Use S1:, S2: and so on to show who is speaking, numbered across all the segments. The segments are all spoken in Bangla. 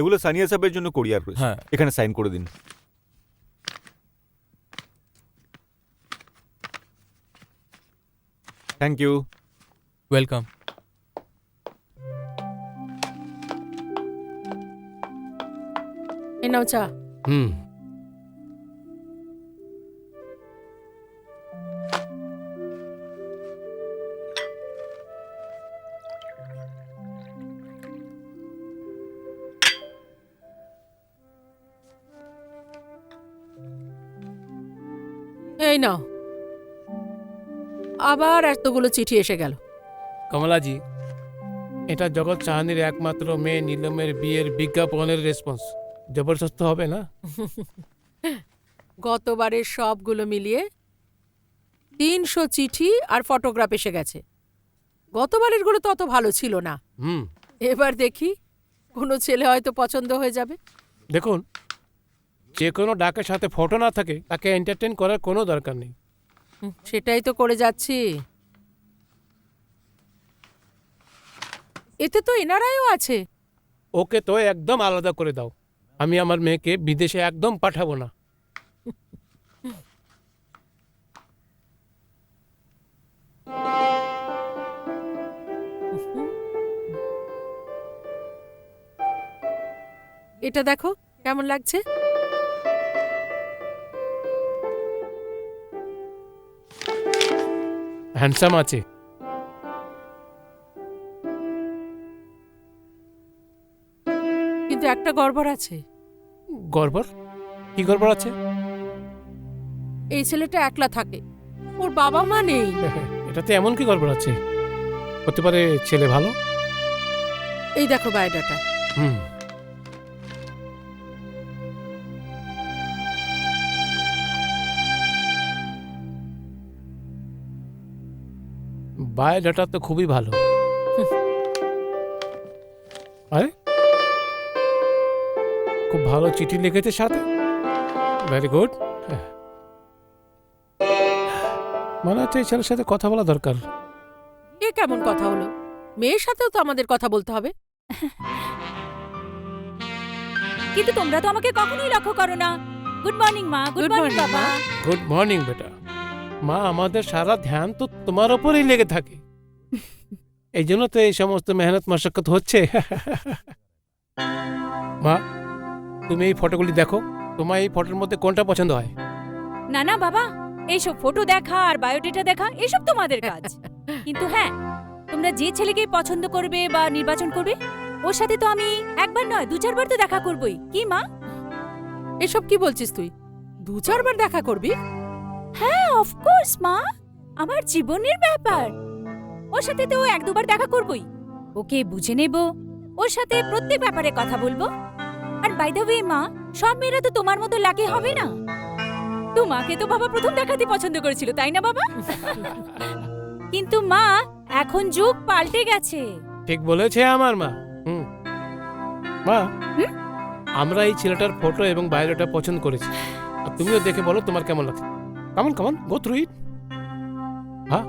S1: এগুলো সানিয়া সাহেবের জন্য কোরিয়ার রয়েছে।
S2: হ্যাঁ।
S1: এখানে সাইন করে দিন। Thank you.
S2: ওয়েলকাম।
S3: এ নাও চা।
S4: হুম।
S3: এই নাও, আবার এতগুলো চিঠি এসে গেল।
S4: কমলাজি, এটা জগৎ চাহানির একমাত্র মেয়ে নীলমের বিয়ের বিজ্ঞাপনের রেসপন্স। জবরদস্ত হবে না?
S3: গতবারের সবগুলো মিলিয়ে 300 চিঠি আর ফটোগ্রাফ এসে গেছে। গতবারের গুলো তো অত ভালো ছিল না।
S4: হুম।
S3: এবার দেখি কোনো ছেলে হয়তো পছন্দ হয়ে যাবে।
S4: দেখুন, যে কোনো ডাকের সাথে ফটো না থাকে তাকে এন্টারটেইন করার কোনো দরকার নেই।
S3: সেটাই তো করে যাচ্ছি। এতে তো এনারাও আছে।
S4: ওকে তো একদম আলাদা করে দাও। আমি আমার মেয়েকে বিদেশে একদম পাঠাবো না।
S3: এটা দেখো কেমন লাগছে।
S4: হ্যান্ডসাম আছে।
S3: কিন্তু একটা গড়বড় আছে।
S4: গড়বড়? কি গড়বড় আছে?
S3: এই ছেলেটা একলা থাকে, ওর বাবা মা নেই।
S4: এটাতে এমন কি গড়বড় আছে? হতে পারে ছেলে ভালো।
S3: এই দেখো বায়োডাটা।
S4: হুম। বায়োডাটা তো খুবই ভালো। আরে, খুব ভালো চিঠি লিখেছে সাথে। Very good. মনে হচ্ছে এই ছেলের সাথে কথা বলা দরকার।
S3: এ কেমন কথা হলো? মেয়ের সাথেও তো আমাদের কথা বলতে হবে।
S5: কিন্তু তোমরা তো আমাকে কখনোই লক্ষ্য করো না। গুড মর্নিং মা। গুড
S3: Good
S5: মর্নিং
S3: morning,
S5: বাবা।
S3: মা।
S4: গুড মর্নিং বেটা। মা, আমাদের সারা ধ্যান তো তোমার ওপরেই লেগে থাকে। এই জন্য তো এই সমস্ত মেহনত মশক্কত হচ্ছে। মা, তুমি এই ফটোগুলি দেখো। তোমার এই ফটোর মধ্যে কোনটা পছন্দ হয়?
S5: না না বাবা, এইসব ফটো দেখা আর বায়োডেটা দেখা এসব তোমাদের কাজ। কিন্তু হ্যাঁ, তোমরা যে ছেলেকে পছন্দ করবে বা নির্বাচন করবে, ওর সাথে তো আমি একবার নয় 2-4 বার তো দেখা করবই। কি মা?
S3: এসব কি বলছিস তুই? 2-4 বার দেখা করবি?
S5: হ্যাঁ, অফকোর্স মা, আমার জীবনের ব্যাপার। ওর সাথে তো 1-2 বার দেখা করবই। ওকে বুঝে নেব, ওর সাথে প্রত্যেক ব্যাপারে কথা বলবো। আর বাই দ্য ওয়ে মা, সব মেয়েরা তো তোমার মতো লাকি হবে না। তোমাকে তো বাবা প্রথম দেখাতে পছন্দ করেছিল, তাই না বাবা? কিন্তু মা, এখন যুগ পাল্টে গেছে।
S4: ঠিক বলেছে আমার মা। মা,
S5: হুম?
S4: আমরা এই ছেলেটার ফটো এবং বায়োডাটা পছন্দ করেছি। আর তুমিও দেখে বলো তোমার কেমন লাগছে। Come on come on, go through it. হ্যাঁ,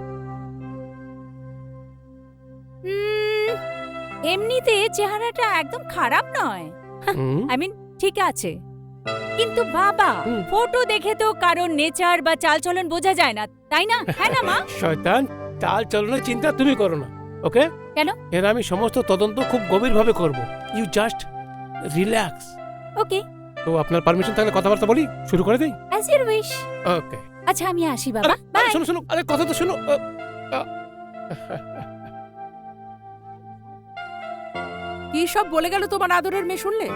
S5: এমনিতে চেহারাটা একদম খারাপ নয়। আই মিন ঠিক আছে। কিন্তু বাবা,
S4: হুম।
S5: ফটো দেখে তো কারণ নেচার বা চালচলন বোঝা যায় না, তাই না? হ্যাঁ না মা?
S4: শয়তান, চাল চলনের চিন্তা তুমি করো না, ওকে?
S5: কেন?
S4: এর আমি সমস্ত তদন্ত খুব গভীরভাবে করব। You just relax.
S5: ওকে,
S4: তো আপনার পারমিশন থাকলে কথাবার্তা বলি, শুরু করে দেই?
S5: As your wish.
S4: ওকে।
S5: আচ্ছা আমি আসি বাবা, বাই।
S4: শোনো শোনো, আরে কথা তো শোনো।
S3: কি সব বলে গেল তোমার আদরের মেয়ে, শুনলে?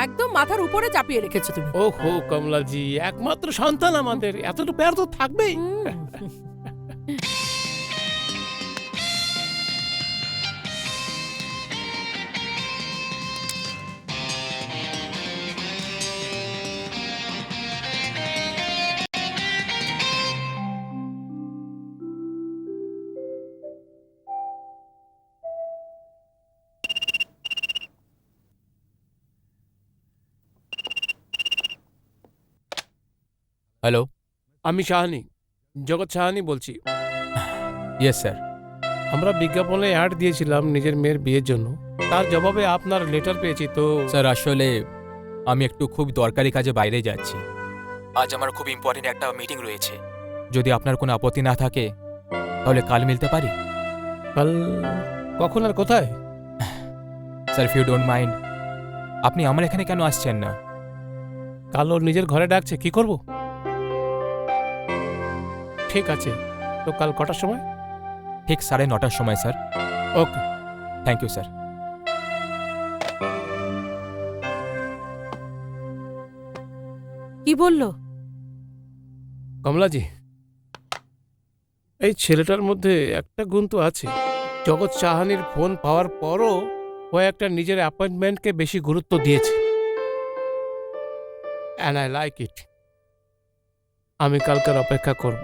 S3: একদম মাথার উপরে চাপিয়ে রেখেছো তুমি।
S4: ওহো কমলাজি, একমাত্র সন্তান আমাদের, এতটুকু প্যার তো থাকবেই।
S2: হ্যালো।
S4: আমি সাহানি, জগৎ সাহানি বলছি।
S2: Yes sir.
S4: আমরা বিজ্ঞাপনে অ্যাড দিয়েছিলাম নিজের মেয়ের বিয়ের জন্য, তার জবাবে আপনার লেটার পেয়েছি তো।
S2: স্যার আসলে আমি একটু খুব দরকারি কাজে বাইরে যাচ্ছি। আজ আমার খুব ইম্পর্টেন্ট একটা মিটিং রয়েছে। যদি আপনার কোনো আপত্তি না থাকে তাহলে কাল মিলতে পারি।
S4: কাল কখন আর কোথায়?
S2: Sir if you don't mind, আপনি আমার এখানে কেন আসছেন না?
S4: কাল ওর নিজের ঘরে ডাকছে, কি করব? ঠিক আছে, তো কাল কটার সময়?
S2: ঠিক 9:30টার সময় sir.
S4: Okay,
S2: thank you sir.
S3: কি বললো?
S4: কমলাজি, এই ছেলেটার মধ্যে একটা গুণ তো আছে। জগৎ চাহানির ফোন পাওয়ার পরও ও একটা নিজের অ্যাপয়েন্টমেন্টকে বেশি গুরুত্ব দিয়েছে। And I like it. আমি কালকের অপেক্ষা করব।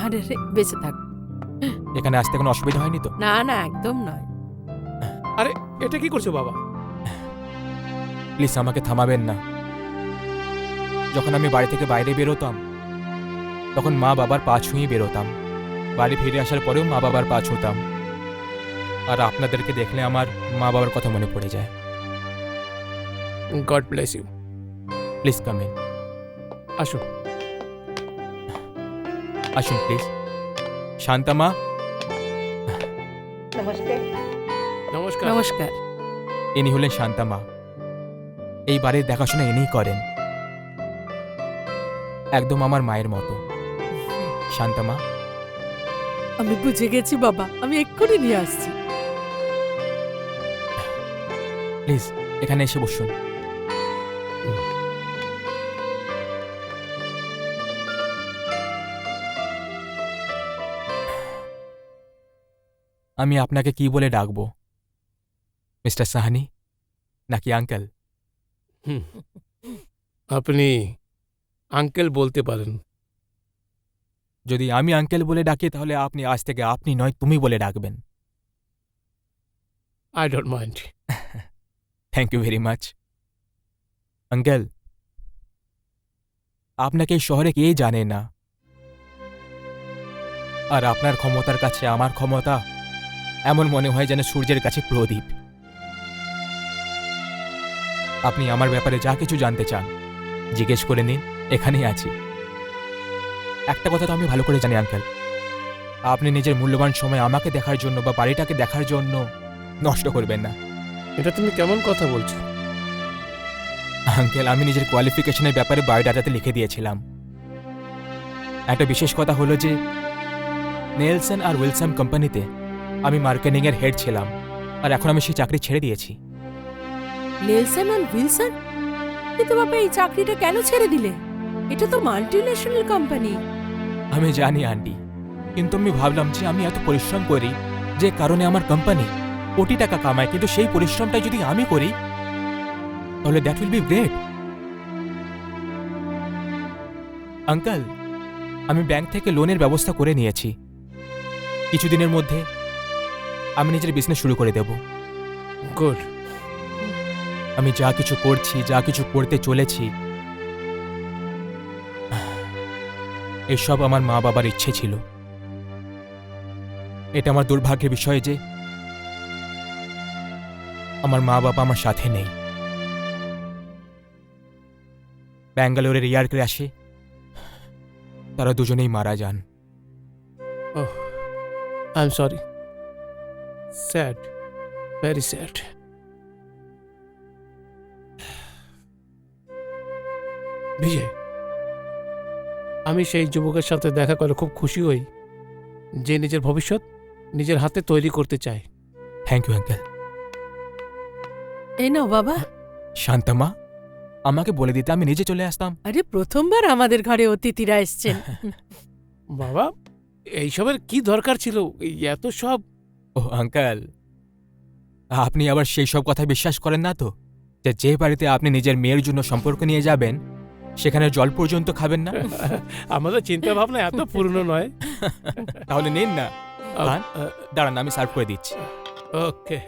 S3: আরে রে, বেঁচে থাক।
S2: এখানে আসতে কোনো অসুবিধা হয়নি তো?
S3: না না, একদম নয়।
S4: আরে এটা কি করছো বাবা?
S2: প্লিজ আমাকে থামাবেন না। যখন আমি বাড়ি থেকে বাইরে বেরোতাম তখন মা বাবার পা ছুঁয়ে বেরোতাম। বাড়ি ফিরে আসার পরেও মা বাবার পা ছুঁতাম। আর আপনাদেরকে দেখলে আমার মা বাবার কথা মনে পড়ে যায়।
S4: God bless you.
S2: Please come in.
S4: আসো।
S2: আসুন প্লিজ। শান্তা মা।
S4: নমস্কার।
S3: নমস্কার।
S2: ইনি হলেন শান্তা মা। এই বাড়ির দেখাশোনা ইনিই করেন, একদম আমার মায়ের মতো। শান্তা মা।
S3: আমি বুঝে গেছি বাবা, আমি এক্ষুনি নিয়ে আসছি।
S2: প্লিজ এখানে এসে বসুন। আমি আপনাকে কি বলে ডাকবো, মিস্টার সাহানি নাকি আঙ্কেল?
S4: হুম, আপনি আঙ্কেল বলতে পারেন।
S2: যদি আমি আঙ্কেল বলে ডাকি তাহলে আপনি আজ থেকে আপনি নয় তুমি বলে ডাকবেন।
S4: I don't mind.
S2: Thank you very much. Uncle, আপনাকে এই শহরে কে জানে না, আর আপনার ক্ষমতার কাছে আমার ক্ষমতা এমন মনে হয় যেন সূর্যের কাছে প্রদীপ। আপনি আমার ব্যাপারে যা কিছু জানতে চান জিজ্ঞেস করে নিন, এখানেই আছি। একটা কথা তো আমি ভালো করে জানি আঙ্কেল, আপনি নিজের মূল্যবান সময় আমাকে দেখার জন্য বা বাড়িটাকে দেখার জন্য নষ্ট করবেন না।
S4: এটা তুমি কেমন কথা বলছো?
S2: আঙ্কেল, আমি নিজের কোয়ালিফিকেশনের ব্যাপারে বায়োডাটাতে লিখে দিয়েছিলাম। একটা বিশেষ কথা হলো যে নেলসন আর উইলসন কোম্পানিতে আমি মার্কেটিংয়ের হেড ছিলাম, আর এখন আমি সেই চাকরি ছেড়ে দিয়েছি।
S3: নেলসন আর উইলসন? কিন্তু বাবা, এই চাকরিটা কেন ছেড়ে দিলে? এটা তো মাল্টিন্যাশনাল কোম্পানি।
S2: আমি জানি আন্টি, কিন্তু আমি ভাবলাম যে আমি এত পরিশ্রম করি যে কারণে আমার কোম্পানি কোটি টাকা কামায়, কিন্তু সেই পরিশ্রমটা যদি আমি করি তাহলে that will be great. Uncle, আমি ব্যাংক থেকে লোনের ব্যবস্থা করে নিয়েছি। কিছুদিনের মধ্যে আমি নিজের বিজনেস শুরু করে দেব।
S4: গুড।
S2: আমি যা কিছু করছি, যা কিছু করতে চলেছি, এসব আমার মা বাবার ইচ্ছে ছিল। এটা আমার দুর্ভাগ্যের বিষয় যে আমার মা বাবা আমার সাথে নেই। ব্যাঙ্গালোরের এয়ার ক্র্যাশে তারা দুজনেই মারা যান।
S4: Oh, I am sorry. Sad, very sad. Vijay, আমি সেই যুবকের সাথে দেখা করে খুব খুশি হই যে নিজের ভবিষ্যৎ নিজের হাতে তৈরি করতে চায়।
S2: Thank you uncle.
S3: এই নাও বাবা।
S2: শান্তামা, আমাকে বলে দিতে আমি নিজে চলে আসতাম।
S3: আরে প্রথমবার আমাদের ঘরে অতিথিরা এসছেন।
S4: বাবা, এইসবের কি দরকার ছিল? এই এত সব।
S2: ও আঙ্কেল, আপনি আবার সেই সব কথা বিশ্বাস করেন না তো, যে বাড়িতে আপনি নিজের মেয়ের জন্য সম্পর্ক নিয়ে যাবেন সেখানে জল পর্যন্ত খাবেন না?
S4: আমাদের চিন্তা ভাবনা এত পুরনো নয়।
S2: তাহলে নিন না, খান, দাঁড়ান আমি সার্ভ করে দিচ্ছি।
S4: ওকে।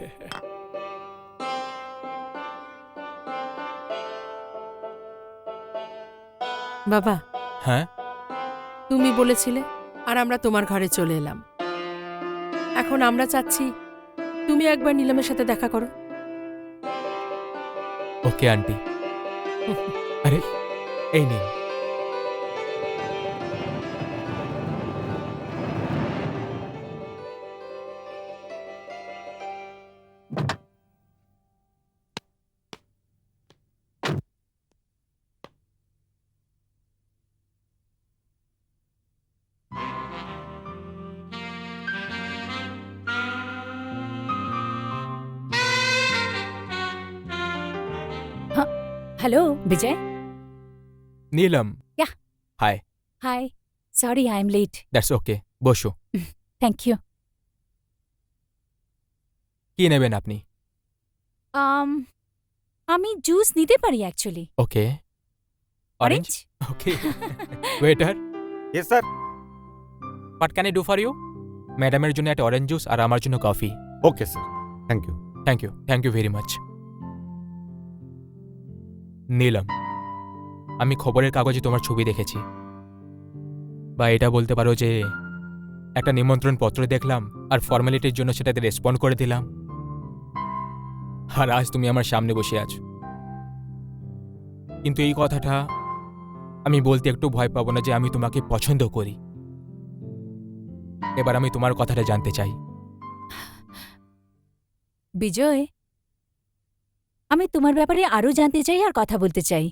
S3: বাবা,
S2: হ্যাঁ,
S3: তুমি বলেছিলে আর আমরা তোমার ঘরে চলে এলাম। এখন আমরা চাচ্ছি তুমি একবার নীলমের সাথে দেখা করো।
S2: Okay aunty. আরে এই নিন।
S5: Hello Vijay.
S2: Neelam.
S5: Yeah.
S2: Hi.
S5: Hi, sorry I am late.
S2: That's okay, বসো।
S5: Thank you.
S2: কি নেবেন আপনি?
S5: আমি জুস নিতে পারি actually.
S2: Okay.
S5: Orange?
S2: Okay. Waiter,
S1: yes sir.
S2: What can I do for you? ম্যাডামের জন্য একটা অরেঞ্জ জুস আর আমার জন্য coffee.
S1: Okay sir, thank you.
S2: Thank you very much. Neelam, আমি খবরের কাগজে তোমার ছবি দেখেছি, বা এটা বলতে পারো যে একটা নিমন্ত্রণ পত্র দেখলাম আর ফর্মালিটির জন্য সেটাতে রেসপন্ড করে দিলাম, আর আজ তুমি আমার সামনে বসে আছো। কিন্তু এই কথাটা আমি বলতে একটু ভয় পাবো না যে আমি তোমাকে পছন্দ করি। এবার আমি তোমার কথাটা জানতে চাই।
S5: বিজয়, আমি তোমার ব্যাপারে আরও জানতে চাই আর কথা বলতে চাই।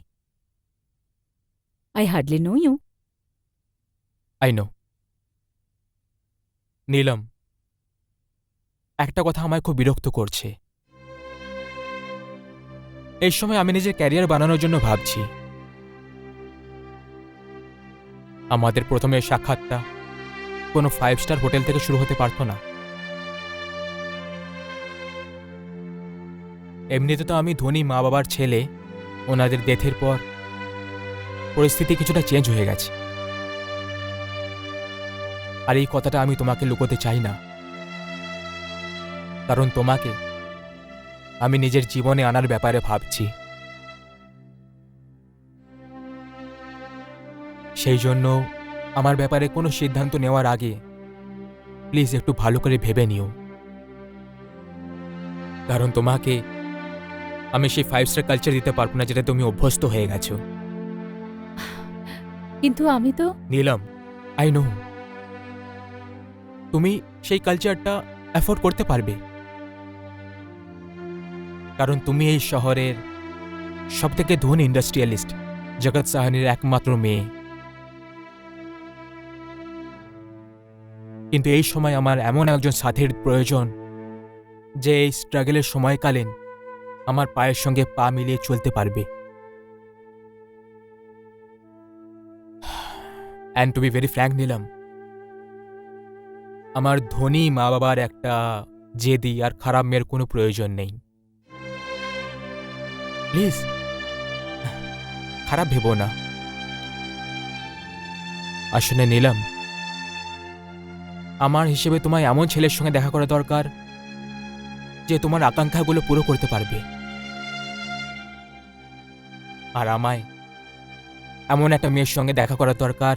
S5: I hardly know you.
S2: I know. Neelam, একটা কথা আমায় খুব বিরক্ত করছে। এই সময় আমি নিজের ক্যারিয়ার বানানোর জন্য ভাবছি। আমাদের প্রথমে সাক্ষাৎটা কোনো 5 স্টার হোটেল থেকে শুরু হতে পারতো না? এমনিতে তো আমি ধনী মা বাবার ছেলে, ওনাদের ডেথের পর পরিস্থিতি কিছুটা চেঞ্জ হয়ে গেছে। আর এই কথাটা আমি তোমাকে লুকোতে চাই না, কারণ তোমাকে আমি নিজের জীবনে আনার ব্যাপারে ভাবছি। সেই জন্য আমার ব্যাপারে কোনো সিদ্ধান্ত নেওয়ার আগে প্লিজ একটু ভালো করে ভেবে নিও, কারণ তোমাকে আমি সেই 5 স্টার কালচার দিতে পারবো না যেটা তুমি অভ্যস্ত হয়ে গেছো।
S5: কিন্তু আমি তো
S2: নীলম, আই নো তুমি সেই কালচারটা অ্যাফোর্ড করতে পারবে, কারণ তুমি এই শহরের সবথেকে ধনী ইন্ডাস্ট্রিয়ালিস্ট জগৎ সাহানির একমাত্র মেয়ে। কিন্তু এই সময় আমার এমন একজন সাথীর প্রয়োজন যে এই স্ট্রাগলের সময়কালীন আমার পায়ের সঙ্গে পা মিলিয়ে চলতে পারবে। And to be very frank Neelam, আমার ধনী মা বাবার একটা জেদি আর খারাপ মেয়ের কোনো প্রয়োজন নেই। প্লিজ খারাপ ভেবো না। আসলে নীলম, আমার হিসেবে তোমায় এমন ছেলের সঙ্গে দেখা করা দরকার যে তোমার আকাঙ্ক্ষাগুলো পুরো করতে পারবে, আর আমায় এমন একটা মেয়ের সঙ্গে দেখা করা দরকার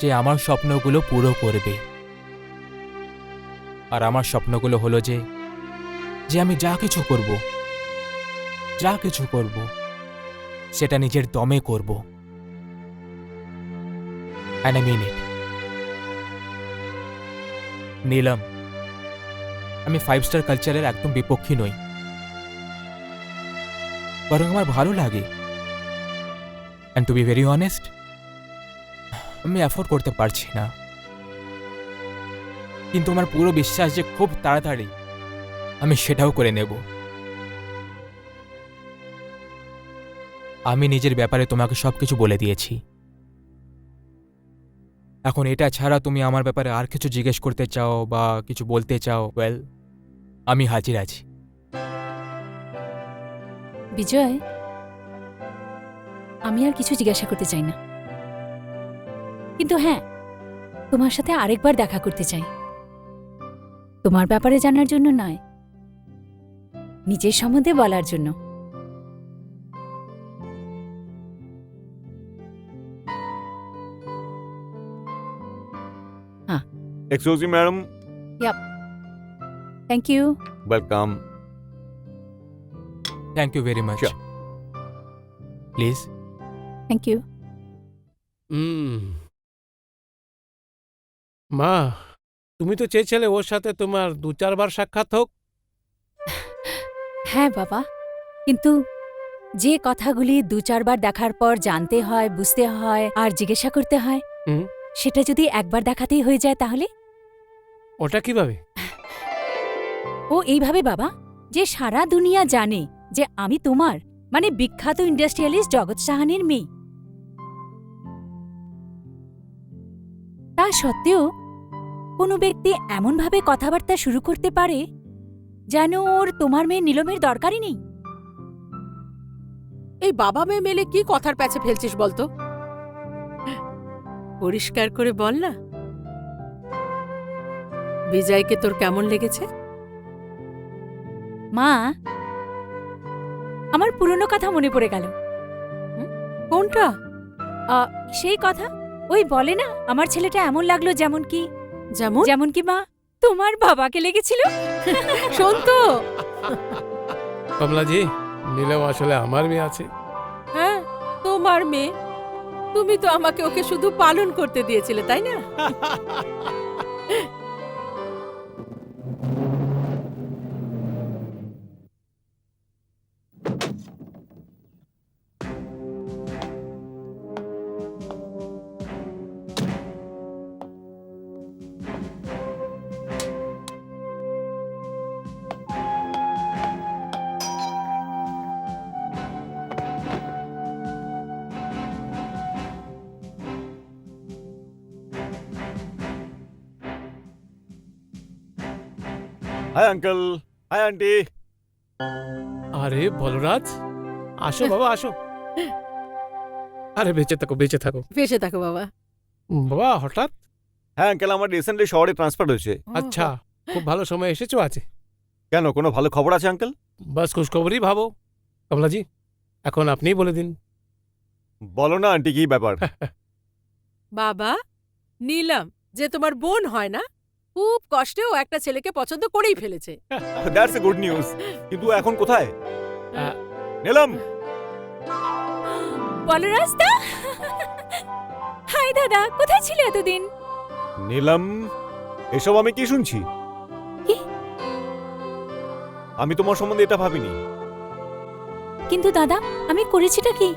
S2: যে আমার স্বপ্নগুলো পুরো করবে। আর আমার স্বপ্নগুলো হলো যে আমি যা কিছু করব সেটা নিজের দমে করব। And I mean it. Neelam, আমি 5 স্টার কালচারের একদম বিপক্ষী নই, বরং আমার ভালো লাগে। And to be very honest, আমি অ্যাফোর্ড করতে পারছি না, কিন্তু আমার পুরো বিশ্বাস যে খুব তাড়াতাড়ি আমি সেটাও করে নেব। আমি নিজের ব্যাপারে তোমাকে সবকিছু বলে দিয়েছি। এখন এটা ছাড়া তুমি আমার ব্যাপারে আর কিছু জিজ্ঞেস করতে চাও বা কিছু বলতে চাও, ওয়েল, আমি হাজির আছি।
S5: বিজয়, আমি আর কিছু জিজ্ঞাসা করতে চাই না, কিন্তু হ্যাঁ, তোমার সাথে আরেকবার দেখা করতে চাই। তোমার ব্যাপারে জানার জন্য নয়, নিজের সম্বন্ধে বলার জন্য।
S1: Excuse me madam,
S5: thank you.
S1: Welcome.
S2: Thank you very much.
S1: Sure.
S2: Please.
S5: Thank you.
S4: মা, তুমি তো চেয়েছিলে ওর সাথে তোমার 2-4 বার সাক্ষাৎ হোক।
S5: হ্যাঁ বাবা, কিন্তু যে কথাগুলি 2-4 বার দেখার পর জানতে হয়, বুঝতে হয় আর জিজ্ঞাসা করতে হয়,
S4: হুম।
S5: সেটা যদি একবার দেখাতেই হয়ে যায় তাহলে?
S4: ওটা কিভাবে?
S5: ও এইভাবে বাবা, যে সারা দুনিয়া জানে যে আমি তোমার মানে বিখ্যাত ইন্ডাস্ট্রিয়ালিস্ট জগৎ সাহানির মেয়ে। তা সত্ত্বেও কোনো ব্যক্তি এমনভাবে কথাবার্তা শুরু করতে পারে যেন ওর তোমার মেয়ে নীলমের দরকারই নেই।
S3: এই বাবা মেয়ে মেলে কি কথার প্যাচে ফেলছিস বলতো? পরিষ্কার করে বল না, বিজয়কে তোর কেমন লেগেছে?
S5: মা, আমার পুরনো কথা মনে পড়ে গেল।
S3: কোনটা?
S5: সেই কথা, ওই বলে না আমার ছেলেটা এমন লাগলো যেমন কি
S3: যেমন?
S5: যেমন কি মা তোমার বাবাকে লেগেছিল।
S3: শোন তো।
S4: কমলাজি, নীলম আসলে আমার মেয়ে আছে।
S3: হ্যাঁ, তোমার মেয়ে। তুমি তো আমাকে ওকে শুধু পালন করতে দিয়েছিলে, তাই না?
S1: Hi uncle, hi aunty.
S4: আরে বলরাজ, আসো বাবা আসো। আরে বেঁচে থাকো, বেঁচে থাকো।
S3: বেঁচে থাকো বাবা।
S4: বাবা হঠাৎ?
S1: হ্যাঁ আঙ্কেল, আমার রিসেন্টলি শহরে ট্রান্সফার হয়েছে।
S4: আচ্ছা, খুব ভালো সময় এসেছো আছে।
S1: কেন, কোনো ভালো খবর আছে আঙ্কেল?
S4: বাস খুশখবরই ভাবো। কমলাজি, এখন আপনিই বলে দিন।
S1: বলো না আন্টি, কি ব্যাপার?
S3: বাবা, নীলম যে তোমার বোন হয় না, খুব কষ্টেও একটা ছেলেকে পছন্দ করেই ফেলেছে।
S1: That's a good news. কিন্তু এখন কোথায়?
S4: আহ,
S1: নিলাম।
S5: বলরাজ দা, হাই দাদা, কোথায় ছিলে এতদিন?
S1: নিলাম, এসব আমি কি শুনছি?
S5: কি?
S1: আমি তোমার সম্বন্ধে এটা ভাবিনি।
S5: কিন্তু দাদা, আমি করেছিটা কি?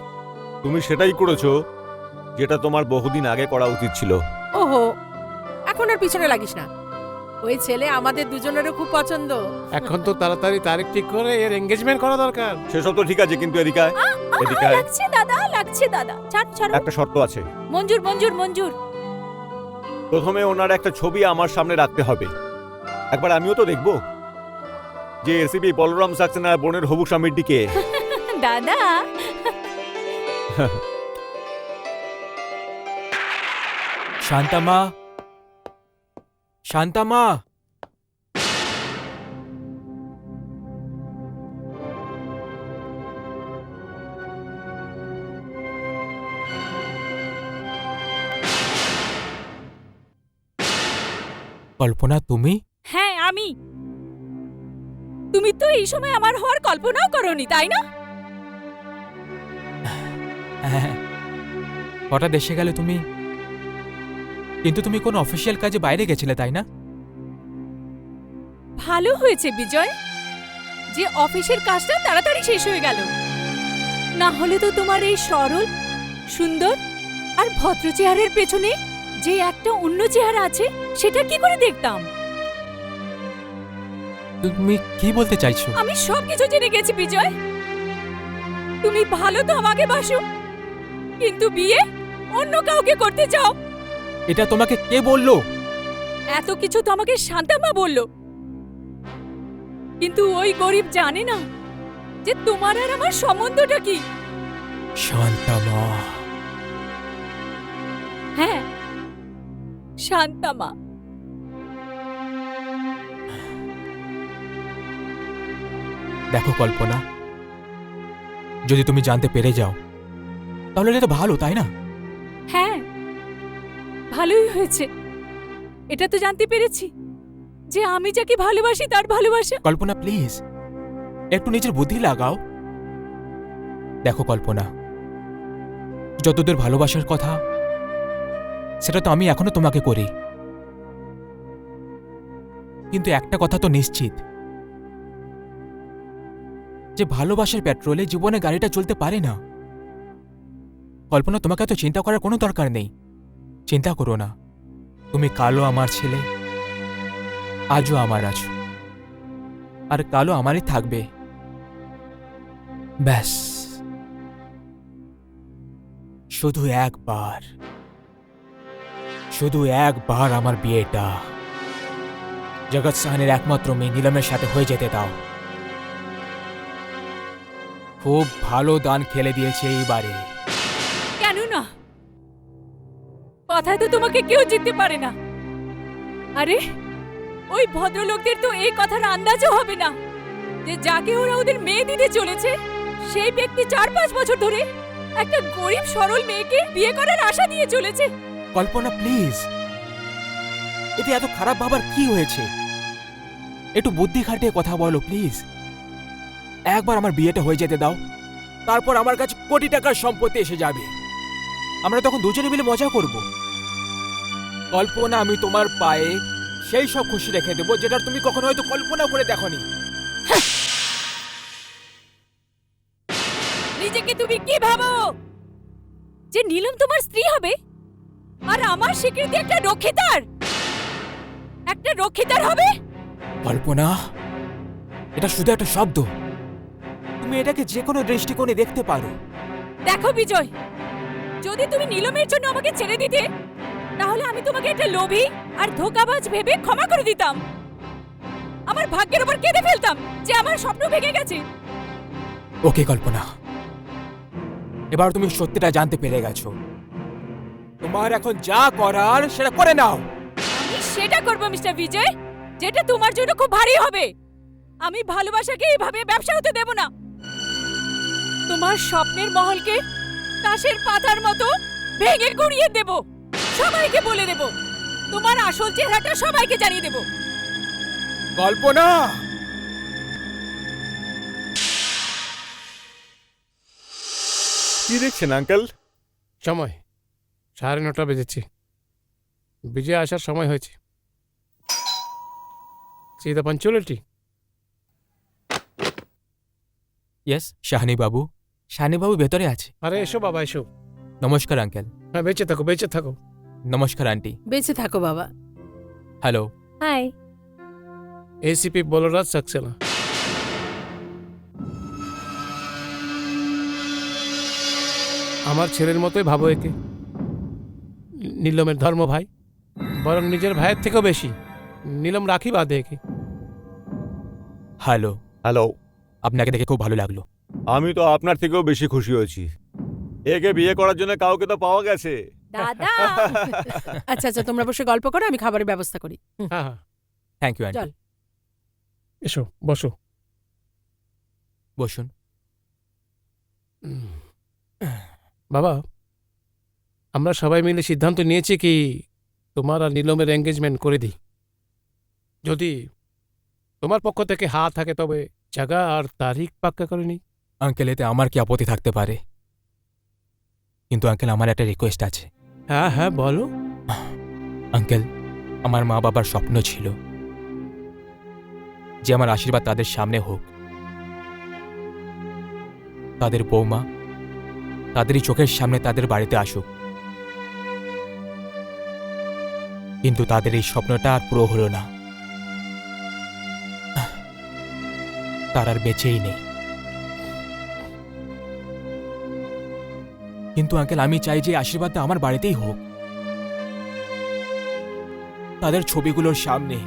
S1: তুমি সেটাই করেছো যেটা তোমার বহুদিন আগে করা উচিত ছিল।
S3: ওহো, এখন আর পিছনে লাগিস না। ওই ছেলে আমাদের দুজনেরও খুব পছন্দ।
S4: এখন তো তাড়াতাড়ি তারিখ ঠিক করে এর এঙ্গেজমেন্ট করা দরকার।
S1: সেসব তো ঠিক আছে, কিন্তু এদিকে আয়, এদিকে আয়।
S5: লাগছে দাদা, লাগছে দাদা, ছাড় ছাড়ো।
S1: একটা শর্ত আছে।
S5: মঞ্জুর মঞ্জুর মঞ্জুর।
S1: প্রথমে ওনার একটা ছবি আমার সামনে রাখতে হবে। একবার আমিও তো দেখবো যে এসিপি বলরাম সাক্সেনার বোনের হবু স্বামীর দিকে।
S5: দাদা,
S2: শান্তামা, শান্তামা। কল্পনা, তুমি?
S5: হ্যাঁ আমি। তুমি তো এই সময় আমার হওয়ার কল্পনাও করোনি, তাই না?
S2: হ্যাঁ, হঠাৎ এসে গেলে তুমি। কিন্তু তুমি কোন অফিসিয়াল কাজে বাইরে গেছিলে, তাই না?
S5: ভালো হয়েছে বিজয় যে অফিসের কাজটা তাড়াতাড়ি শেষ হয়ে গেল। না হলে তো তোমার এই সরল, সুন্দর আর ভদ্র চেহারার পেছনে যে একটা অন্য চেহারা আছে সেটা কি করে দেখতাম?
S2: তুমি কি বলতে চাইছো?
S5: আমি সবকিছু জেনে গেছি বিজয়। তুমি ভালো তো আমাকে বাসো, কিন্তু বিয়ে অন্য কাউকে করতে চাও।
S2: এটা তোমাকে কে বললো?
S5: এত কিছু তো আমাকে শান্তামা বলল। কিন্তু ওই গরিব জানে না যে তোমার আর আমার সম্বন্ধটা কি।
S2: শান্তামা।
S5: হ্যাঁ, শান্তা মা।
S2: দেখো কল্পনা, যদি তুমি জানতে পেরে যাও তাহলে এটা তো ভালো, তাই না?
S5: হ্যাঁ, ভালোই হয়েছে। এটা তো জানতে পেরেছি যে আমি যাকে ভালোবাসি তার ভালোবাসা।
S2: কল্পনা প্লিজ একটু নিজের বুদ্ধি লাগাও। দেখো কল্পনা, যতদূর ভালোবাসার কথা সেটা তো আমি এখনো তোমাকে করি, কিন্তু একটা কথা তো নিশ্চিত যে ভালোবাসার পেট্রোলে জীবনে গাড়িটা চলতে পারে না। কল্পনা, তোমাকে তো চিন্তা করার কোনো দরকার নেই। চিন্তা করো না, তুমি কালও আমার ছেলে, আজও আমার আছো, আর কালও আমারই থাকবে। ব্যাস, শুধু একবার আমার বিয়েটা জগৎ সাহানের একমাত্র মেয়ে নীলমের সাথে হয়ে যেতে দাও। খুব ভালো দান খেলে দিয়েছে এইবারে।
S5: কেন না? কথায় তো তোমাকে কেউ জিততে পারে না। আরে ওই ভদ্রলোকদের তো এই কথার আন্দাজও হবে না যে যাকে ওরা ওদের মেয়ে দিতে চলেছে সেই ব্যক্তি 4-5 বছর ধরে একটা গরিব সরল মেয়েকে বিয়ে করার আশা দিয়ে চলেছে।
S2: কল্পনা প্লিজ, এতে এত খারাপ ভাবার কি হয়েছে? একটু বুদ্ধি খাটিয়ে কথা বলো প্লিজ। একবার আমার বিয়েটা হয়ে যেতে দাও, তারপর আমার কাছে কোটি টাকার সম্পত্তি এসে যাবে। আমরা তখন দুজনে মিলে মজা করব। কল্পনা, আমি তোমার পায়ে সেই সব খুশি রেখে দেবো যেটা তুমি কখনো হয়তো কল্পনা করে দেখোনি।
S5: নিজেকে তুমি কি ভাবো যে নীলম তোমার স্ত্রী হবে আর আমার স্বীকৃতি একটা রক্ষিতার হবে?
S2: কল্পনা, এটা শুধু একটা শব্দ। তুমি এটাকে যে কোনো দৃষ্টিকোণে দেখতে পারো।
S5: দেখো বিজয়, যদি তুমি নীলমের জন্য আমাকে ছেড়ে দিতে তাহলে আমি তোমাকে একটা লোভী আর ধোঁকাবাজ ভেবে ক্ষমা করে দিতাম। আমার ভাগ্যের উপর কেঁদে ফেলতাম যে আমার স্বপ্ন ভেঙে গেছে।
S2: ওকে কল্পনা, এবার তুমি সত্যিটা জানতে পেরে গেছো। তোমার এখন যা করার সেটা করে নাও।
S5: আমি সেটা করব মিস্টার বিজয়, যেটা তোমার জন্য খুব ভারী হবে। আমি ভালোবাসাকে এইভাবে ব্যবসা হতে দেব না। তোমার স্বপ্নের মহলকে তাসের পাতার মতো ভেঙে গুঁড়িয়ে দেব। সবাইকে বলে দেব, তোমার আসল চেহারাটা সবাইকে জানিয়ে দেব।
S2: কল্পনা,
S1: কি দেখছেন আঙ্কেল?
S4: সময় 9:30 বেজেছে। বিজয় আসার সময় হয়েছে। See the punctuality?
S2: Yes Shahani বাবু। শাহানি বাবু ভেতরে আছে।
S4: আরে এসো বাবা, এসো।
S2: নমস্কার আঙ্কেল।
S4: হ্যাঁ, বেঁচে থাকো।
S2: নমস্কার আন্টি।
S3: বেঁচে থাকো বাবা।
S2: Hello.
S5: Hi.
S4: ACP Balraj Saxena. আমার ছেলের মতোই ভাবো একে। নীলমের ধর্ম ভাই, বরং নিজের ভাইয়ের থেকেও বেশি। নীলম রাখি বাঁধে একে।
S2: হ্যালো।
S1: হ্যালো।
S2: আপনাকে দেখে খুব ভালো লাগলো।
S1: আমি তো আপনার থেকেও বেশি খুশি হয়েছি। একে বিয়ে করার জন্য কাউকে তো পাওয়া গেছে।
S5: দাদা।
S3: আচ্ছা আচ্ছা, তোমরা বসে গল্প করো, আমি খাবারের ব্যবস্থা করি।
S4: হ্যাঁ হ্যাঁ,
S2: থ্যাংক ইউ আন্টি।
S3: চল।
S4: এসো বসো।
S2: বসুন।
S4: বাবা, আমরা সবাই মিলে সিদ্ধান্ত নিয়েছি কি তোমার আর নীলমের এঙ্গেজমেন্ট করে দিই। যদি তোমার পক্ষ থেকে হা থাকে তবে জায়গা আর তারিখ পাক্কা করে নিই।
S2: আঙ্কেল, এতে আমার কি আপত্তি থাকতে পারে? কিন্তু আঙ্কেল, আমার একটা রিকোয়েস্ট আছে।
S4: হ্যাঁ হ্যাঁ, বলো।
S2: আঙ্কেল, আমার মা বাবার স্বপ্ন ছিল যে আমার আশীর্বাদ তাদের সামনে হোক, তাদের বৌমা তাদেরই চোখের সামনে তাদের বাড়িতে আসুক। কিন্তু তাদের এই স্বপ্নটা আর পুরো হলো না। তার আর বেঁচেই নেই। কিন্তু আঙ্কেল, আমি চাই যে আশীর্বাদটা আমার বাড়িতেই হোক, তাদের ছবিগুলোর সামনে।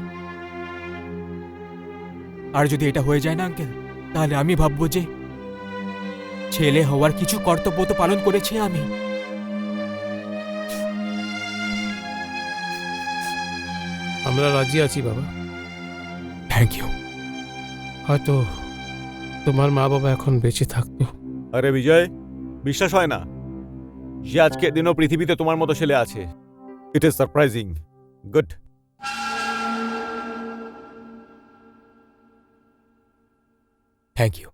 S2: আর যদি এটা হয়ে যায় না আঙ্কেল, তাহলে আমি ভাববো যে ছেলে হওয়ার কিছু কর্তব্য তো পালন করেছি আমি।
S4: আমরা রাজি আছি বাবা।
S2: Thank you.
S4: হয়তো তোমার মা বাবা এখন বেঁচে থাকতো।
S1: আরে বিজয়, বিশ্বাস হয় না যে আজকের দিনও পৃথিবীতে তোমার মতো ছেলে আছে। It is surprising. Good.
S2: Thank you.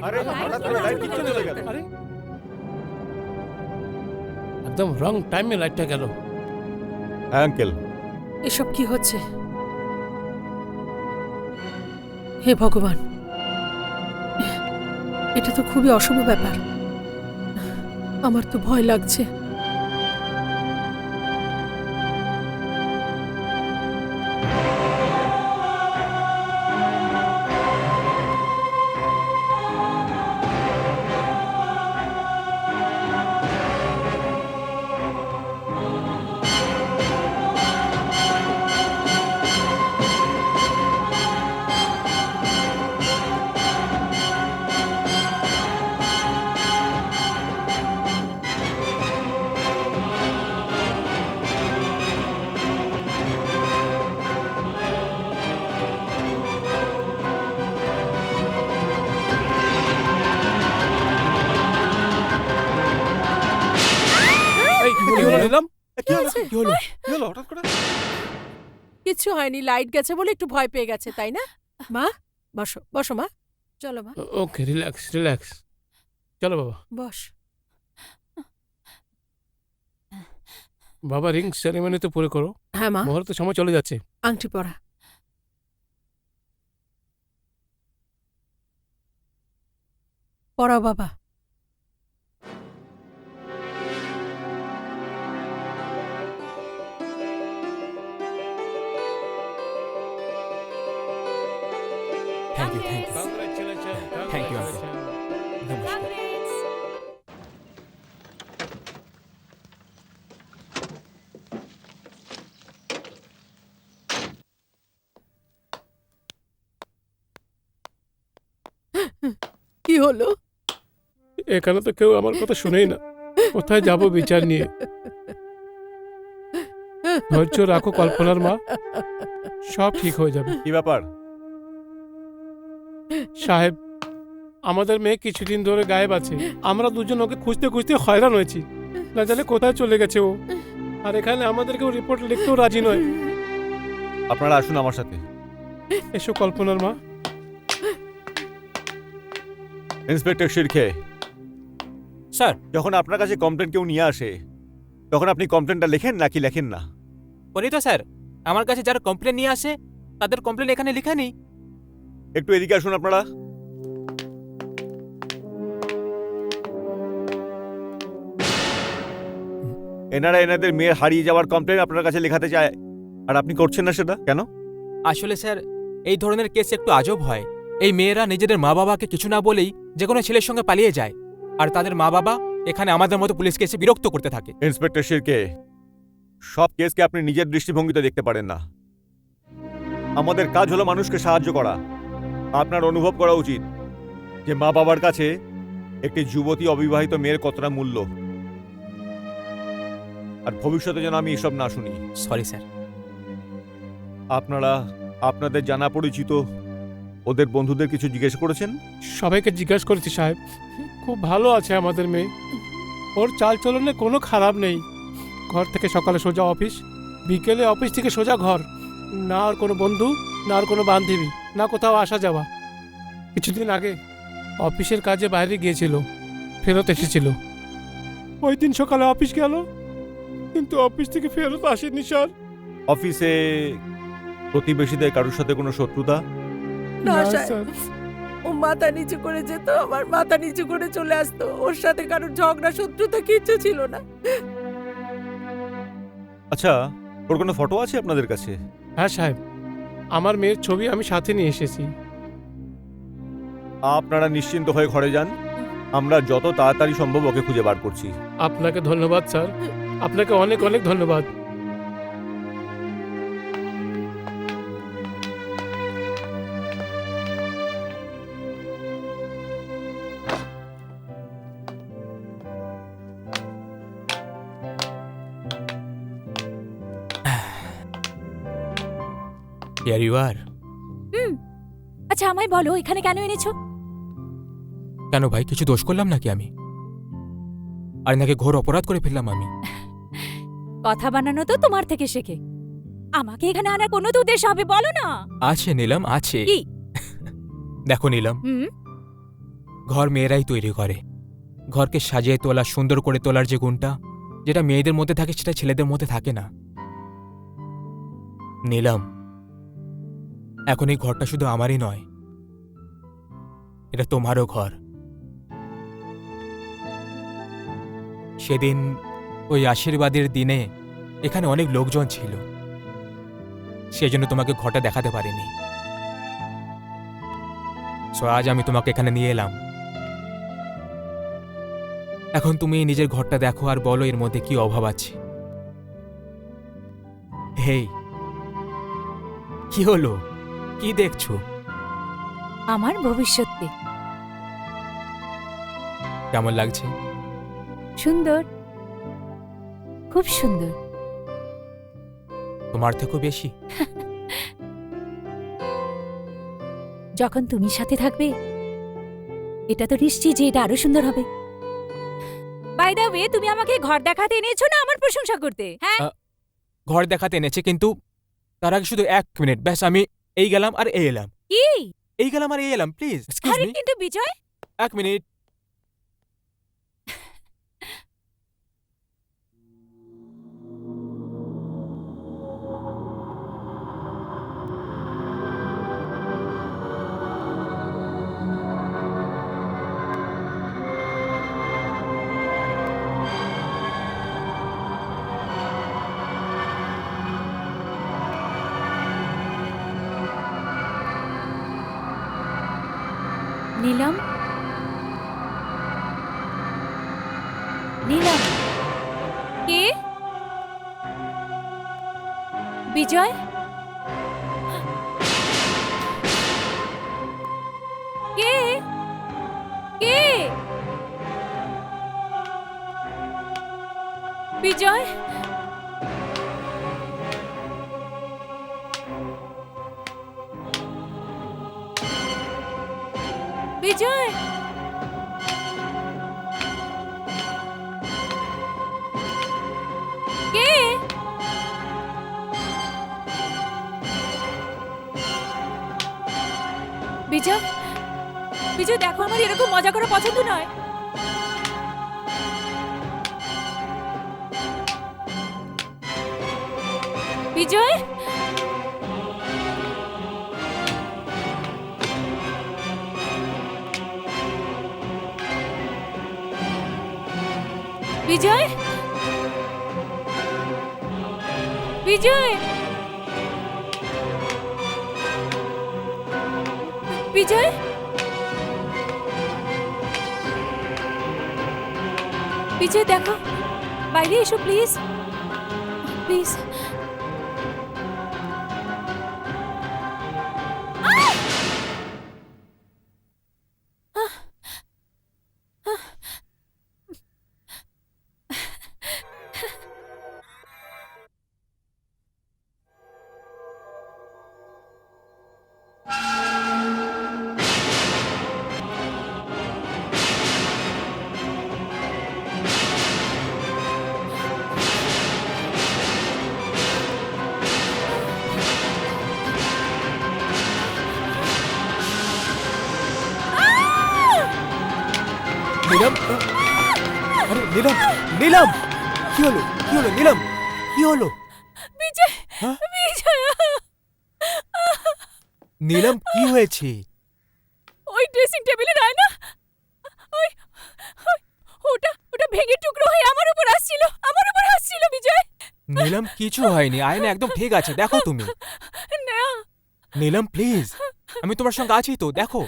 S1: আরে হঠাৎ করে লাইট কিচ্ছু চলে গেল।
S4: আরে একদম রং টাইমে লাইটটা গেল।
S1: হ্যাঁ আঙ্কেল,
S3: এসব কি হচ্ছে? হে ভগবান, এটা তো খুবই অশুভ ব্যাপার। আমার তো ভয় লাগছে।
S4: এই কি হলো নিলাম?
S1: কি হলো?
S3: হয়েছে?
S1: কি হলো? কি হলো হঠাৎ করে?
S3: কিচ্ছু হয়নি, লাইট গেছে বলে একটু ভয় পেয়ে গেছে, তাই না? মা, বসো বসো মা, চলো মা,
S4: ওকে, রিল্যাক্স রিল্যাক্স। চলো বাবা।
S3: বস।
S4: বাবা রিং সেরেমনি তো পুরো করো,
S3: হ্যাঁ মা,
S4: মুহূর্তে সময় চলে যাচ্ছে।
S3: আংটি পরা। পরাও বাবা।
S2: Thank you. Thank you.
S4: Congratulations,
S2: Thank you, uncle.
S4: congratulations.
S2: নমস্কার।
S3: কি হলো?
S4: এখানে তো কেউ আমার কথা শুনেই না। কোথায় যাব বিচার নিয়ে? ধৈর্য রাখো কল্পনার মা, সব ঠিক হয়ে যাবে।
S1: কি ব্যাপার?
S4: সাহেব, আমাদের মেয়ে কিছুদিন ধরে গায়েব আছে। আমরা দুজন ওকে খুঁজতে খুঁজতে হয়রান হয়েছি। না জানে কোথায় চলে গেছে ও। আর এখানে আমাদেরকেও রিপোর্ট লিখতেও রাজি নয়।
S1: আপনারা আসুন আমার সাথে।
S4: এসো কল্পনার মা।
S1: ইন্সপেক্টর শিরকে,
S2: স্যার,
S1: যখন আপনার কাছে কমপ্লেন কেউ নিয়ে আসে তখন আপনি কমপ্লেনটা লেখেন নাকি লেখেন না?
S2: বলি তো স্যার, আমার কাছে যারা কমপ্লেন নিয়ে আসে তাদের কমপ্লেন এখানে লেখা নেই।
S1: একটু এদিকে আসুন আপনারা। এনারা এনাদের মেয়ের হারিয়ে যাওয়ার কমপ্লেন আপনার কাছে লেখাতে চায় আর আপনি করছেন না সেটা কেন?
S2: আসলে স্যার, এই ধরনের কেস একটু আজব হয়। এই মেয়েরা নিজেদের মা বাবাকে কিছু না বলেই যে কোনো ছেলের সঙ্গে পালিয়ে যায়, আর তাদের মা বাবা এখানে আমাদের মতো পুলিশকে এসে বিরক্ত করতে থাকে।
S1: ইন্সপেক্টর শিরকে, সব কেসকে আপনি নিজের দৃষ্টিভঙ্গিতে দেখতে পারেন না। আমাদের কাজ হলো মানুষকে সাহায্য করা। আপনার অনুভব করা উচিত যে মা বাবার কাছে একটি যুবতী অবিবাহিত মেয়ের কতটা মূল্য। আর ভবিষ্যতে যেন আমি এসব না শুনি।
S2: Sorry sir.
S1: আপনারা আপনাদের জানা পরিচিত ওদের বন্ধুদের কিছু জিজ্ঞেস করেছেন?
S4: সবাইকে জিজ্ঞাসা করেছি সাহেব, খুব ভালো আছে আমাদের মেয়ে। ওর চালচলনে কোনো খারাপ নেই। ঘর থেকে সকালে সোজা অফিস, বিকেলে অফিস থেকে সোজা ঘর। না আর কোনো বন্ধু, না আর কোনো বান্ধবী, না কোথাও আসা যাওয়া। কিছুদিন আগে অফিসের কাজে বাইরে গিয়েছিল, ফেরত এসেছিল। ওই দিন সকালে অফিস গেল, কিন্তু অফিস থেকে ফেরত আসেনি স্যার।
S1: অফিসে প্রতিবেশীদের কারোর সাথে কোনো শত্রুতা?
S3: না
S4: না,
S3: সাহেব,
S4: স্যার।
S3: ও মাথা নিচু করে যেত, আবার মাথা নিচু করে চলে আসতো। ওর সাথে কারোর ঝগড়া শত্রুতা কিচ্ছু ছিল না।
S1: আচ্ছা, ওর কোনো ফটো আছে আপনাদের কাছে?
S4: হ্যাঁ সাহেব, আমার মেয়ের ছবি আমি সাথে নিয়ে এসেছি।
S1: আপনারা নিশ্চিন্ত হয়ে ঘরে যান, আমরা যত তাড়াতাড়ি সম্ভব ওকে খুঁজে বার করছি।
S4: আপনাকে ধন্যবাদ স্যার, আপনাকে অনেক অনেক ধন্যবাদ।
S2: Here you are.
S5: আচ্ছা আমায় বলো এখানে কেন এনেছো?
S2: কেন ভাই, কিছু দোষ করলাম নাকি আমি? আর নাকি ঘোর অপরাধ করে ফেললাম আমি?
S5: কথা বানানো তো তোমার থেকে শেখে। আমাকে এখানে আনার কোনো তো উদ্দেশ্য হবে, বলো না।
S2: আছে নীলম, আছে।
S5: কি?
S2: দেখো নীলম,
S5: হুম।
S2: ঘর মেয়েরাই তৈরি করে। ঘরকে সাজিয়ে তোলা, সুন্দর করে তোলার যে গুণটা, যেটা মেয়েদের মধ্যে থাকে সেটা ছেলেদের মধ্যে থাকে না। নীলম, এখন এই ঘরটা শুধু আমারই নয়, এটা তোমারও ঘর। সেদিন ওই আশীর্বাদের দিনে এখানে অনেক লোকজন ছিল, সেজন্য তোমাকে ঘরটা দেখাতে পারিনি। সো আজ আমি তোমাকে এখানে নিয়ে এলাম। এখন তুমি নিজের ঘরটা দেখো আর বলো এর মধ্যে কি অভাব আছে। হেই, কি হলো? কি দেখছো?
S5: আমার ভবিষ্যৎকে।
S2: কেমন লাগছে?
S5: সুন্দর, খুব সুন্দর।
S2: তোমার থেকেও বেশি?
S5: যখন তুমি সাথে থাকবে, এটা তো নিশ্চিত যে এটা আরো সুন্দর হবে। বাই দ্য ওয়ে, তুমি আমাকে ঘর দেখাতে এনেছো না আমার প্রশংসা করতে? হ্যাঁ।
S2: ঘর দেখাতে এনেছে, কিন্তু তার আগে শুধু 1 মিনিট ব্যাস। আমি এই গেলাম আর এই এলাম,
S5: কি?
S2: এই গেলাম আর এই এলাম। প্লিজ এক্সকিউজ
S5: আরে
S2: মি,
S5: কিন্তু বিজয়,
S2: 1 মিনিট।
S5: নীলম, নীলম। কে? বিজয়? কে? কে? বিজয়? বিজয়? কে? বিজয়? বিজয় দেখো, আমার এরকম মজা করা পছন্দ নয়। বিজয়? বিজয়? বিজয়? বিজয়? বিজয় দেখো, বাইরে এসো প্লিজ, প্লিজ।
S2: নীলম আরে নীলম নীলম কি হলো নীলম কি হলো
S5: বিজয়
S2: হ্যাঁ?
S5: বিজয়
S2: নীলম কি হয়েছে
S5: ওই ড্রেসিং টেবিলের আয়না ওই ওই- ওটা ওটা ভেঙে টুকরো হয়ে আমার উপর আসছিল বিজয়।
S2: নীলম কিছু হয়নি আয়না একদম ঠিক আছে দেখো তুমি
S5: না
S2: নীলম প্লিজ আমি তোমার সঙ্গে আছি তো দেখো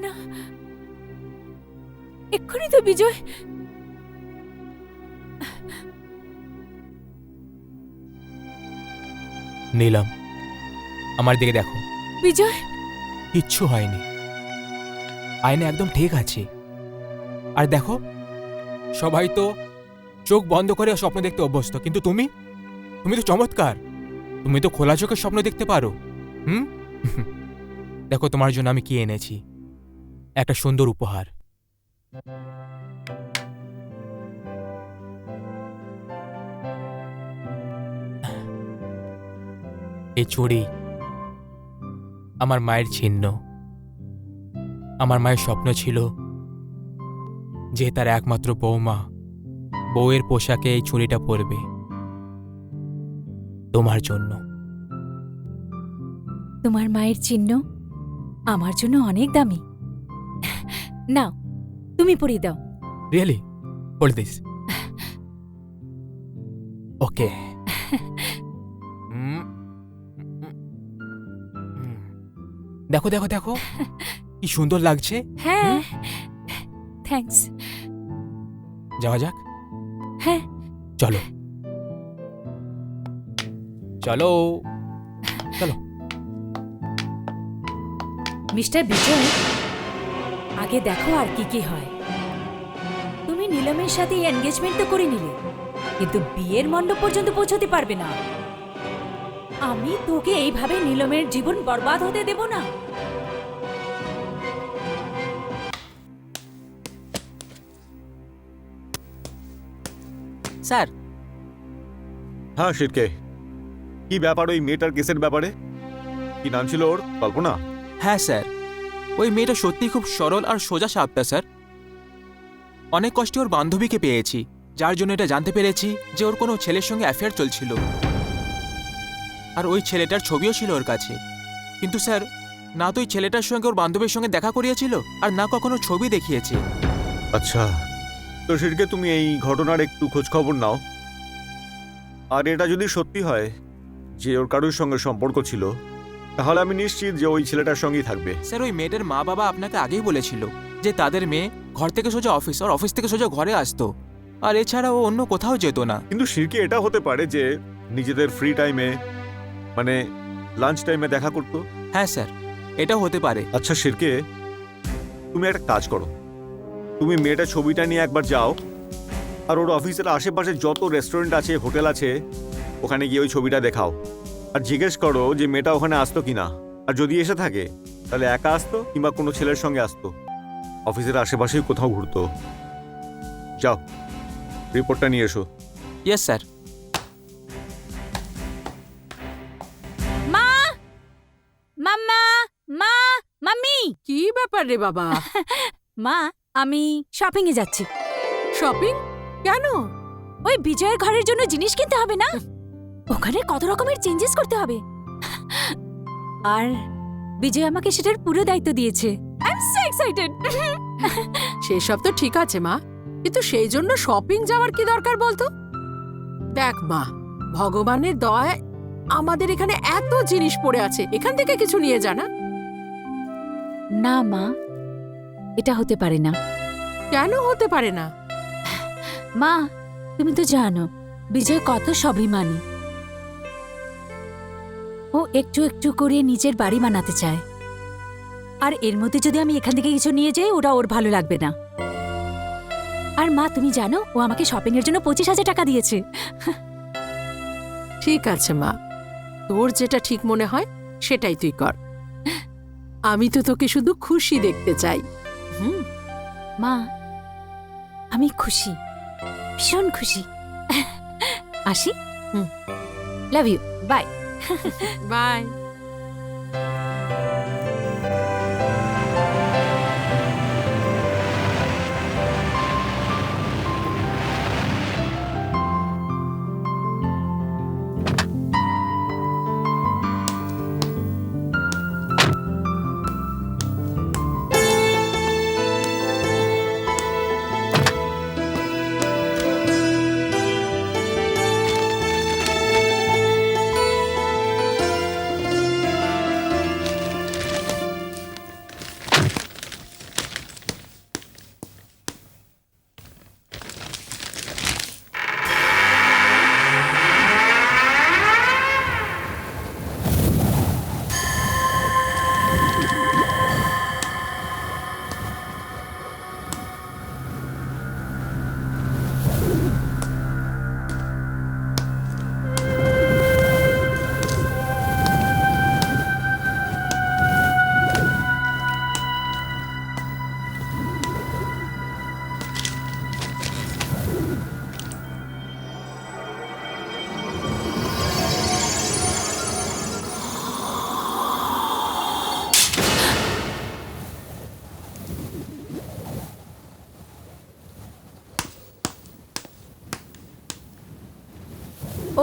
S5: না এক্ষুনি তো বিজয়
S2: নীলম আমার দিকে দেখো
S5: বিজয়
S2: কিচ্ছু হয়নি আয়না একদম ঠিক আছে আর দেখো সবাই তো চোখ বন্ধ করে স্বপ্ন দেখতে অভ্যস্ত কিন্তু তুমি তো চমৎকার তুমি তো খোলা চোখে স্বপ্ন দেখতে পারো হুম দেখো তোমার জন্য আমি কি এনেছি একটা সুন্দর উপহার এই চুড়ি আমার মায়ের চিহ্ন আমার মায়ের স্বপ্ন ছিল যে তার একমাত্র বৌমা বউয়ের পোশাকে এই চুড়িটা পরবে তোমার জন্য
S5: তোমার মায়ের চিহ্ন আমার জন্য অনেক দামি নাও তুমি পরিয়ে দাও
S2: রিয়েলি হোল্ড দিস ওকে দেখো দেখো দেখো কি সুন্দর লাগছে
S5: হ্যাঁ থ্যাঙ্কস
S2: যাওয়া যাক
S5: হ্যাঁ
S2: চলো চলো চলো
S5: মিস্টার বিজয় আগে দেখো আর কি কি হয় তুমি নীলমের সাথে এনগেজমেন্ট তো করে নিলে কিন্তু বিয়ের মণ্ডপ পর্যন্ত পৌঁছতে পারবে না আমি তোকে এইভাবে নীলমের জীবন বরবাদ হতে দেব না
S6: স্যার
S1: হ্যাঁ শিরকে কি ব্যাপার ওই মেয়েটার কেসের ব্যাপারে কি নাম ছিল ওর কল্পনা
S6: হ্যাঁ স্যার ওই মেয়েটা সত্যিই খুব সরল আর সোজা সাপটা স্যার অনেক কষ্টে ওর বান্ধবীকে পেয়েছি যার জন্য এটা জানতে পেরেছি যে ওর কোনো ছেলের সঙ্গে অ্যাফেয়ার চলছিল আর ওই ছেলেটার ছবিও ছিল ওর কাছে কিন্তু স্যার না তো ওই ছেলেটার সঙ্গে ওর বান্ধবীর সঙ্গে দেখা করিয়েছিল আর না কখনো ছবি দেখিয়েছে
S1: আচ্ছা তো শিরকে তুমি এই ঘটনার একটু খোঁজ খবর নাও আর এটা যদি সত্যি হয় যে ওর কারোর সঙ্গে সম্পর্ক ছিল তাহলে আমি নিশ্চিত যে ওই ছেলেটার সঙ্গেই থাকবে
S6: স্যার ওই মেয়েটার মা বাবা আপনাকে আগেই বলেছিল যে তাদের মেয়ে ঘর থেকে সোজা অফিস আর অফিস থেকে সোজা ঘরে আসতো আর এছাড়া ও অন্য কোথাও যেত না
S1: কিন্তু শিরকে এটা হতে পারে যে নিজেদের ফ্রি টাইমে মানে লাঞ্চ টাইমে দেখা করতো
S6: হ্যাঁ স্যার এটা হতে পারে
S1: আচ্ছা শিরকে তুমি একটা কাজ করো তুমি মেয়েটার ছবিটা নিয়ে একবার যাও আর ওর অফিসের আশেপাশে যত রেস্টুরেন্ট আছে হোটেল আছে ওখানে গিয়ে ওই ছবিটা দেখাও আর জিজ্ঞেস করো যে মেয়েটা ওখানে আসতো কিনা আর যদি এসে থাকে তাহলে একা আসতো কিংবা কোনো ছেলের সঙ্গে আসতো অফিসের আশেপাশেই কোথাও ঘুরতো যাও রিপোর্টটা নিয়ে এসো
S6: ইয়েস স্যার
S5: মা মাম্মা মা মাম্মি
S3: কি ব্যাপার রে বাবা?
S5: মা আমি শপিং এ যাচ্ছি
S3: শপিং? কেন?
S5: ওই বিজয়ের ঘরের জন্য জিনিস কিনতে হবে না ওখানে কত রকমের চেঞ্জেস করতে হবে আর বিজয় আমাকে সেটার পুরো দায়িত্ব দিয়েছে আই এম সো এক্সাইটেড
S3: সেসব তো ঠিক আছে মা, কিন্তু সেই জন্য শপিং যাওয়ার কি দরকার বলতো? দেখ মা, ভগবানের দয়ায় আমাদের এখানে এত জিনিস পড়ে আছে, এখান থেকে কিছু নিয়ে যা না।
S5: না মা, এটা হতে পারে না।
S3: কেন হতে পারে না?
S5: মা, তুমি তো জানো বিজয় কত স্বাভিমানী। ও একটু একটু করে নিজের বাড়ি বানাতে চায়, আর এর মধ্যে যদি আমি এখান থেকে কিছু নিয়ে যাই ওরা ওর ভালো লাগবে না। আর মা তুমি জানো ও আমাকে শপিং এর জন্য 25,000 টাকা দিয়েছে।
S3: ঠিক আছে মা, তোর যেটা ঠিক মনে হয় সেটাই তুই কর। আমি তো তোকে শুধু খুশি দেখতে চাই।
S5: মা আমি খুশি, ভীষণ খুশি। আসি। Love you, bye.
S3: বাই।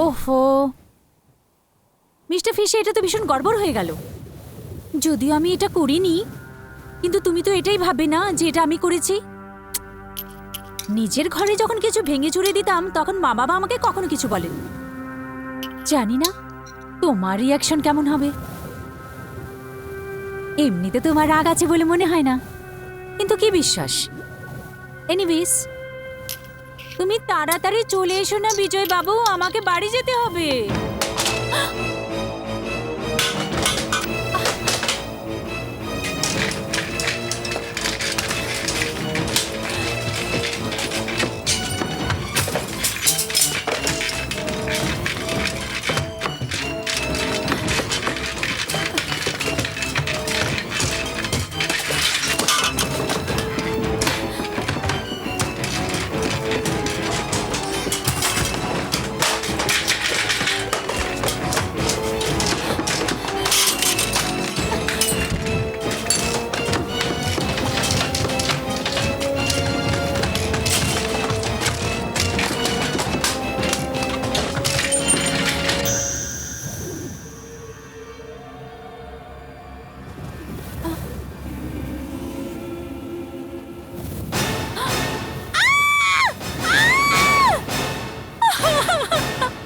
S5: ওহো মিস্টার ফিশে, এটা তো ভীষণ গড়বড় হয়ে গেল। যদিও আমি এটা করিনি, কিন্তু তুমি তো এটাই ভাববে না যে এটা আমি করেছি। নিজের ঘরে যখন কিছু ভেঙে চুরে দিতাম তখন মা বাবা আমাকে কখনো কিছু বলেন। জানি না তোমার রিয়াকশন কেমন হবে। এমনিতে তোমার রাগ আছে বলে মনে হয় না, কিন্তু কি বিশ্বাস। এনিওয়েজ, তুমি তাড়াতাড়ি চলে এসো না বিজয় বাবু, আমাকে বাড়ি যেতে হবে।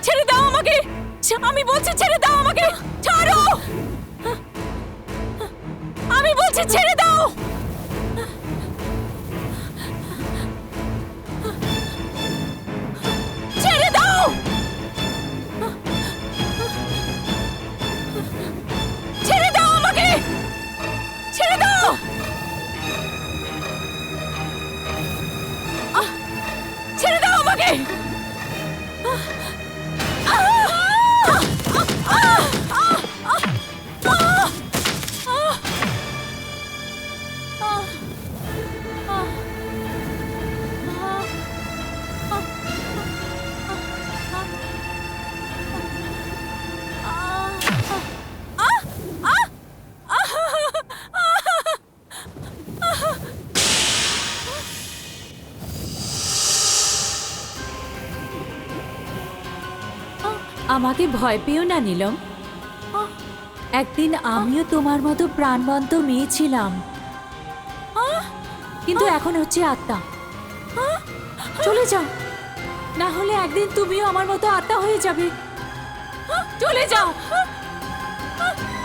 S5: ছেড়ে দাও আমাকে, আমি বলছি ছেড়ে দাও আমাকে, ছাড়ো, আমি বলছি ছেড়ে দাও। ছেড়ে দাও, ছেড়ে দাও আমাকে, ছেড়ে দাও। ছেড়ে দাও আমাকে। আমাকে ভয় পেও না নীলম, একদিন আমিও তোমার মতো প্রাণবন্ত মেয়ে ছিলাম, কিন্তু এখন হচ্ছে আত্মা। চলে যাও, না হলে একদিন তুমিও আমার মতো আত্মা হয়ে যাবে। চলে যাও,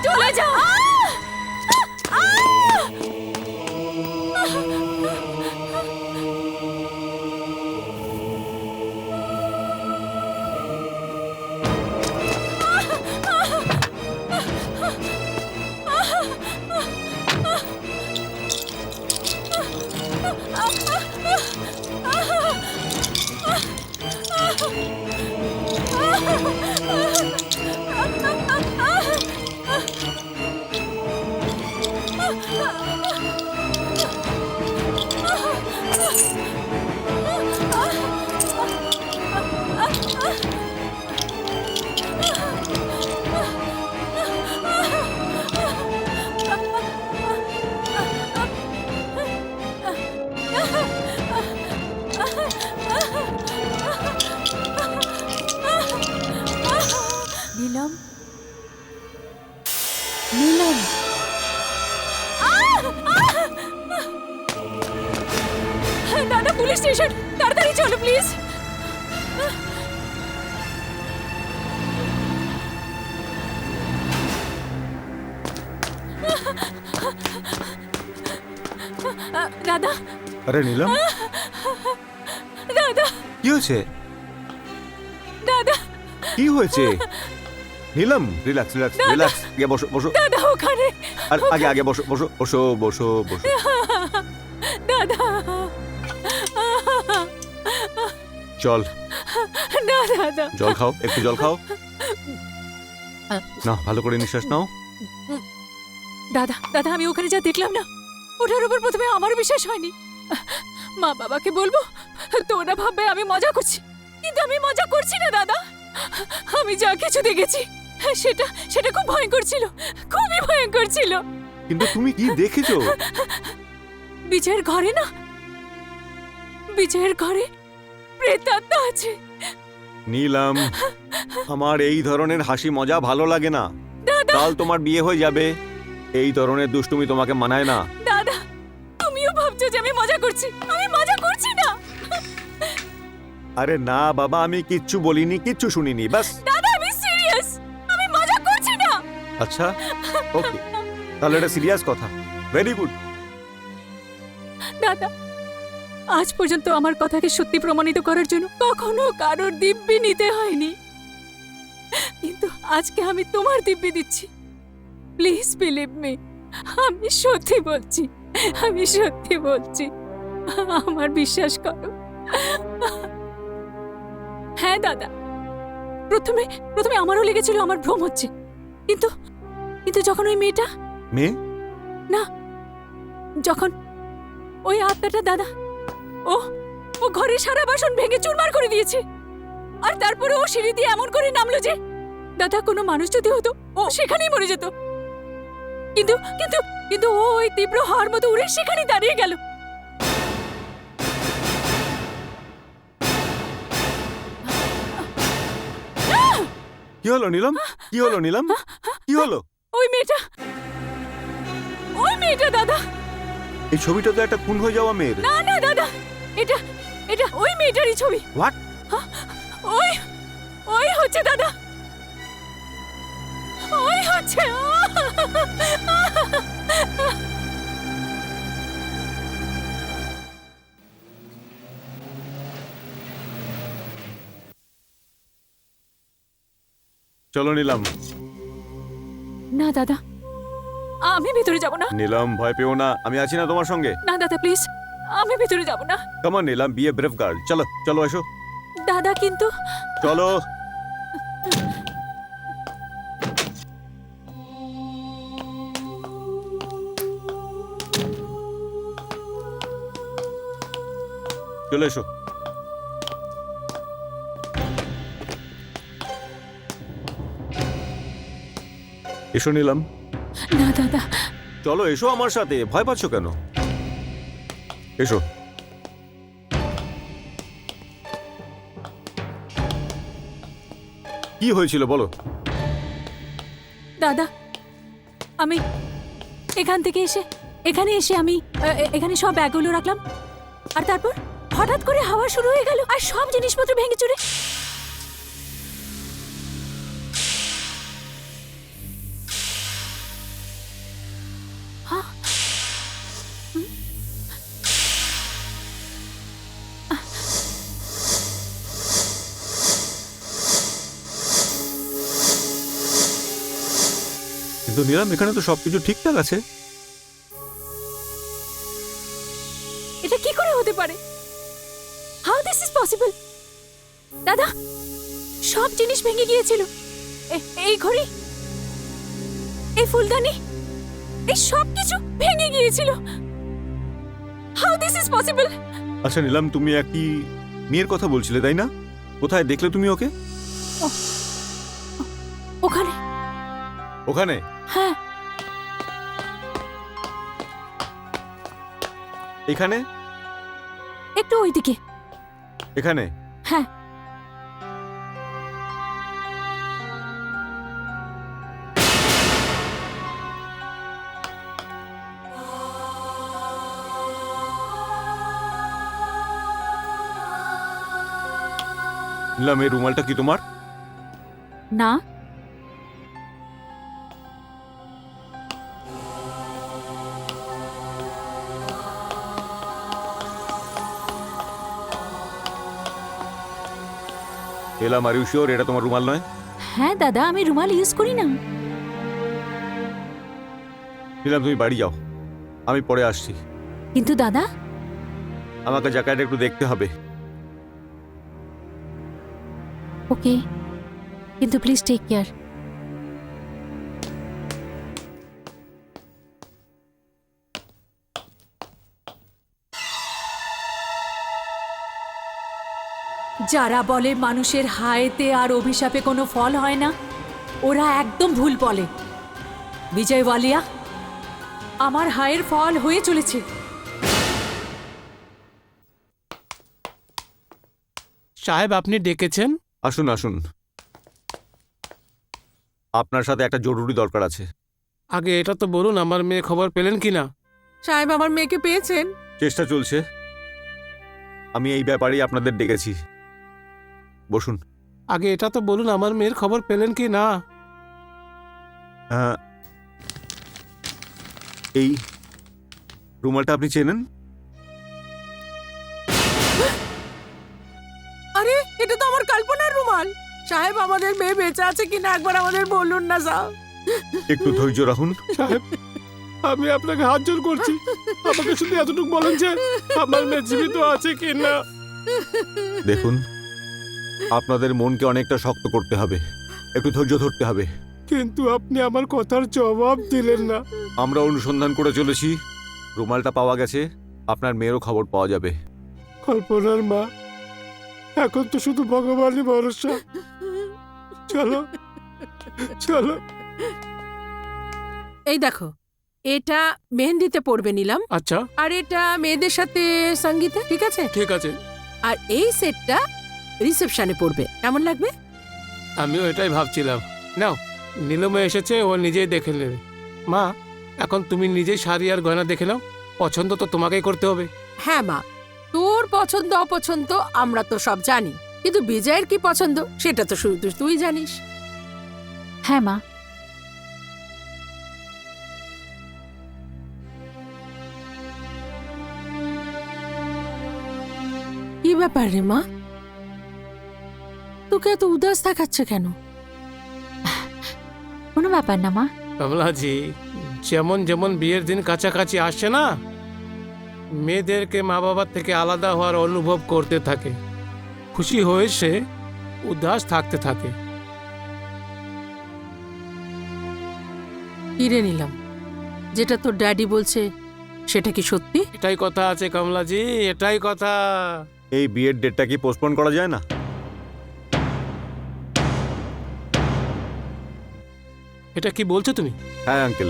S5: চলে যাও। নীলম। দাদা, পুলিশ স্টেশন, তাড়াতাড়ি চলো প্লিজ। দাদা,
S1: আরে নীলম,
S5: দাদা,
S1: কি হয়েছে?
S5: দাদা,
S1: কি হয়েছে? নীলম, রিল্যাক্স রিল্যাক্স রিল্যাক্স, আগে বসো বসো।
S5: দাদা ওখানে।
S1: আর আগে আগে বসো বসো বসো বসো বসো।
S5: দাদা,
S1: চল,
S5: না দাদা।
S1: জল খাও, একটু জল খাও। না, ভালো করে নিঃশ্বাস নাও।
S5: দাদা, দাদা, আমি ওখানে যা দেখলাম না, ওটার উপর প্রথমে আমার বিশ্বাস হয়নি। মা বাবাকে বলবো তো ওরা ভাববে আমি মজা করছি, কিন্তু আমি মজা করছি না দাদা। আমি যা কিছু দেখেছি সেটা সেটা খুব ভয়ঙ্কর ছিল, খুবই ভয়ঙ্কর ছিল।
S1: কিন্তু তুমি কি দেখেছো?
S5: বিজয়ের ঘরে না, বিজয়ের ঘরে প্রেতাত্মা আছে।
S1: নীলম, আমার এই ধরনের হাসি মজা ভালো লাগে না।
S5: দাদা,
S1: কাল তোমার বিয়ে হয়ে যাবে, এই ধরনের দুষ্টুমি তোমাকে মানায় না।
S5: দাদা, তুমিও ভাবছো যে আমি মজা করছি, আমি মজা করছি না।
S1: আরে না বাবা, আমি কিচ্ছু বলিনি, কিচ্ছু শুনিনি, বাস।
S5: দাদা, আমি সিরিয়াস, আমি মজা করছি না।
S1: আচ্ছা, ওকে, তাহলে এটা সিরিয়াস কথা। Very good.
S5: দাদা, আজ পর্যন্ত আমার কথাকে সত্যি প্রমাণিত করার জন্য কখনো কারোর দিব্যি নিতে হয়নি, কিন্তু আজকে আমি তোমার দিব্যি দিচ্ছি। প্লিজ বিলিভ মি, আমি সত্যি বলছি, আমি সত্যি বলছি, আমার বিশ্বাস করো। হ্যাঁ দাদা, প্রথমে প্রথমে আমারও লেগেছিল আমার ভ্রম হচ্ছে, কিন্তু কিন্তু যখন ওই মেয়েটা,
S1: মেয়ে?
S5: না, যখন ওই আত্মাটা, দাদা, ও ও ঘরে সারা বাসন ভেঙে চুরমার করে দিয়েছে, আর তারপরে ও সিঁড়ি দিয়ে এমন করে নামলো যে, দাদা, কোনো মানুষ যদি হতো ও সেখানেই মরে যেত, কিন্তু কিন্তু কিন্তু ও ওই তীব্র হাওয়ার মতো উড়ে সেখানেই দাঁড়িয়ে গেল।
S1: কি হলো নীলম? কি হলো নীলম? কি হলো?
S5: ওই মেয়েটা, ওই মেয়েটা দাদা।
S1: এই ছবিটা তো একটা খুন হয়ে যাওয়া মেয়ের।
S5: না না দাদা, এটা এটা ওই মেয়েটারই ছবি।
S1: হোয়াট?
S5: ওই ওই হচ্ছে দাদা, ওই হচ্ছে।
S1: চলো নীলম।
S5: না দাদা, আমি ভিতরে যাব না।
S1: নীলম, ভয় পেও না, আমি আছি না তোমার সঙ্গে।
S5: না দাদা, প্লিজ, আমি ভিতরে যাব না।
S1: Come on Neelam, be a brave girl. চলো চলো, এসো।
S5: দাদা, কিন্তু
S1: চলো। চলে এসো। এসো নীলম।
S5: না দাদা,
S1: চলো এসো আমার সাথে, ভয় পাচ্ছ কেন? এসো। কি হয়েছিল বলো?
S5: দাদা, আমি এখান থেকে এখানে এসে আমি এখানে সব ব্যাগগুলো রাখলাম, আর তারপর হঠাৎ করে হাওয়া শুরু হয়ে গেল আর সব জিনিসপত্র ভেঙে চুরে। হ্যাঁ? হুম?
S1: কিন্তু নীলম, এখানে তো সবকিছু ঠিকঠাক আছে।
S5: এটা কি করে হতে পারে? How this is possible? দাদা, সব জিনিস ভেঙে গিয়েছিল। এই ঘড়ি, এই ফুলদানি, এই সব কিছু ভেঙে গিয়েছিল। How this is possible?
S1: আচ্ছা নীলম, তুমি একটি মেয়ের কথা বলছিলে তাই না? কোথায় দেখলে তুমি ওকে?
S5: ওখানে।
S1: ওখানে?
S5: হ্যাঁ।
S1: এখানে?
S5: একটু ওইদিকে।
S1: এখানে?
S5: হ্যাঁ।
S1: নিলাম, এই রুমালটা কি তোমার?
S5: না,
S1: এলাম, আর ইউ শিওর এটা তোমার রুমাল নয়?
S5: হ্যাঁ দাদা, আমি রুমাল ইউজ করি না।
S1: নিলাম, তুমি বাড়ি যাও, আমি পরে আসছি।
S5: কিন্তু দাদা,
S1: আমাকে জ্যাকেট একটু দেখতে হবে।
S5: ওকে, কিন্তু প্লিজ টেক কেয়ার।
S7: যারা বলে মানুষের হায়েতে আর অভিশাপে কোনো ফল হয় না, ওরা একদম ভুল বলে। বিজয় ওয়ালিয়া, আমার হায়ের ফল হয়ে চলেছে।
S4: সাহেব, আপনি ডেকেছেন?
S1: আসুন আসুন, আপনার সাথে একটা জরুরি দরকার আছে।
S4: আগে এটা তো বলুন, আমার মেয়ে খবর পেলেন কি না?
S3: সাহেব, আমার মেয়েকে পেয়েছেন?
S1: চেষ্টা চলছে। আমি এই ব্যাপারেই আপনাদের ডেকেছি। বসুন।
S4: আগে এটা তো বলুন, আমার মেয়ের খবর পেলেন কি না?
S1: হ্যাঁ, এই রুমালটা আপনি চেনেন?
S3: আরে, এটা তো আমার কল্পনার রুমাল। সাহেব, আমাদের মেয়ে বেঁচে আছে কিনা একবার আমাদের বলুন না সাহেব।
S1: একটু ধৈর্য রাখুন।
S4: সাহেব, আমি আপনাকে হাত জোর করছি, আমাকে শুধু এতটুকু বলেন যে আমার মেয়ে জীবিত আছে কি না।
S1: দেখুন, আপনাদের মনকে অনেকটা শক্ত করতে হবে, একটু ধৈর্য ধরতে হবে।
S4: কিন্তু আপনি আমার কথার জবাব দিলেন না।
S1: আমরা অনুসন্ধান করে চলেছি, রুমালটা পাওয়া গেছে, আপনার মেয়েরও খবর পাওয়া যাবে।
S4: কল্পনার মা, এখন তো শুধু ভগবানই ভরসা। চলো চলো।
S3: এই দেখো, এটা মেহেন্দিতে পড়বে নিলাম,
S4: আচ্ছা,
S3: আর এটা মেয়েদের সাথে সঙ্গীতে, ঠিক আছে?
S4: ঠিক আছে,
S3: আর এই সেটটা রিসেপশনে পড়বে, কেমন লাগবে?
S4: আমিও এটাই ভাবছিলাম। নাও, নীলমে এসেছে, ও নিজেই দেখে নেবে। মা, এখন তুমি নিজেই শাড়ি আর গয়না দেখে নাও, পছন্দ তো তোমাকেই করতে হবে।
S3: হ্যাঁ মা, তোর পছন্দ অপছন্দ আমরা তো সব জানি, কিন্তু বিজয়ের কি পছন্দ সেটা তো শুধু তুই জানিস।
S5: হ্যাঁ মা।
S3: কি ব্যাপার রে মা, তোকে এত উদাস দেখাচ্ছে কেন?
S5: কোনো ব্যাপার না মা।
S4: কমলাজি, যেমন যেমন বিয়ের দিন কাছাকাছি আসছে না, মেয়েদেরকে মা বাবার থেকে আলাদা হওয়ার অনুভব করতে থাকে, খুশি হয়ে সে উদাস থাকতে থাকে।
S3: কিরে নিলাম, যেটা তোর ড্যাডি বলছে সেটা কি সত্যি?
S4: এটাই কথা আছে কমলাজি, এটাই কথা।
S1: এই বিয়ের ডেটটা কি পোস্টপোন করা যায় না?
S4: এটা কি বলছো তুমি?
S1: হ্যাঁ আঙ্কেল।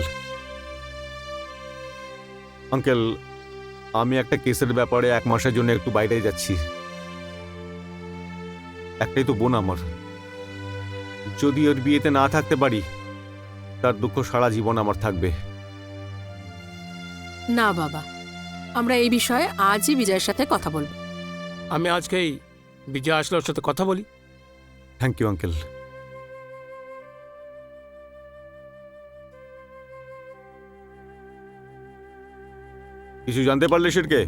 S1: আঙ্কেল, আমি একটা কেসের ব্যাপারে 1 মাসের জন্য একটু বাইরে যাচ্ছি। একটাই তো বোন আমার, যদি ওর বিয়েতে না থাকতে পারি তার দুঃখ সারা জীবন আমার থাকবে।
S3: না বাবা, আমরা এই বিষয়ে আজই বিজয়ের সাথে কথা বলবো।
S4: আমি আজকেই বিজয় আসলে ওর সাথে কথা বলি।
S1: Thank you uncle. কিছু জানতে পারলে সেটকে?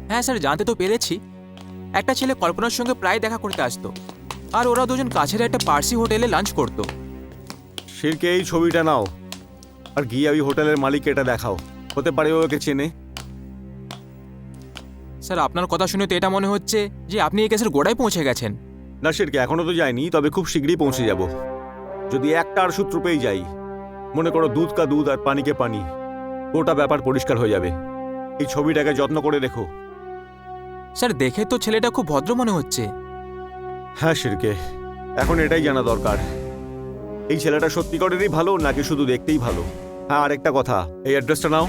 S6: হ্যাঁ স্যার, জানতে তো পেরেছি। একটা ছেলে কল্পনার সঙ্গে প্রায় দেখা করতে আসতো, আর ওরা দুজন কাছের একটা পার্সি হোটেলে লাঞ্চ করতো।
S1: সেটকে এই ছবিটা নাও আর গিয়ে ওই হোটেলের মালিককে এটা দেখাও, হতে পারে ও ওকে চেনে।
S6: স্যার, আপনার কথা শুনে তো এটা মনে হচ্ছে যে আপনি এই কেসের গোড়ায় পৌঁছে গেছেন।
S1: না সেটকে এখনো তো যায়নি, তবে খুব শীঘ্রই পৌঁছে যাব। যদি একটা আর সূত্র পেয়ে যাই, মনে করো দুধ কা দুধ আর পানি কে পানি, গোটা ব্যাপার পরিষ্কার হয়ে যাবে। এই ছবিটাকে যত্ন করে রেখো।
S6: স্যার, দেখে তো ছেলেটা খুব ভদ্র মনে হচ্ছে।
S1: হ্যাঁ শিরকে, এখন এটাই জানা দরকার, এই ছেলেটা সত্যিকারেরই ভালো নাকি শুধু দেখতেই ভালো। হ্যাঁ, আরেকটা কথা, এই অ্যাড্রেসটা নাও,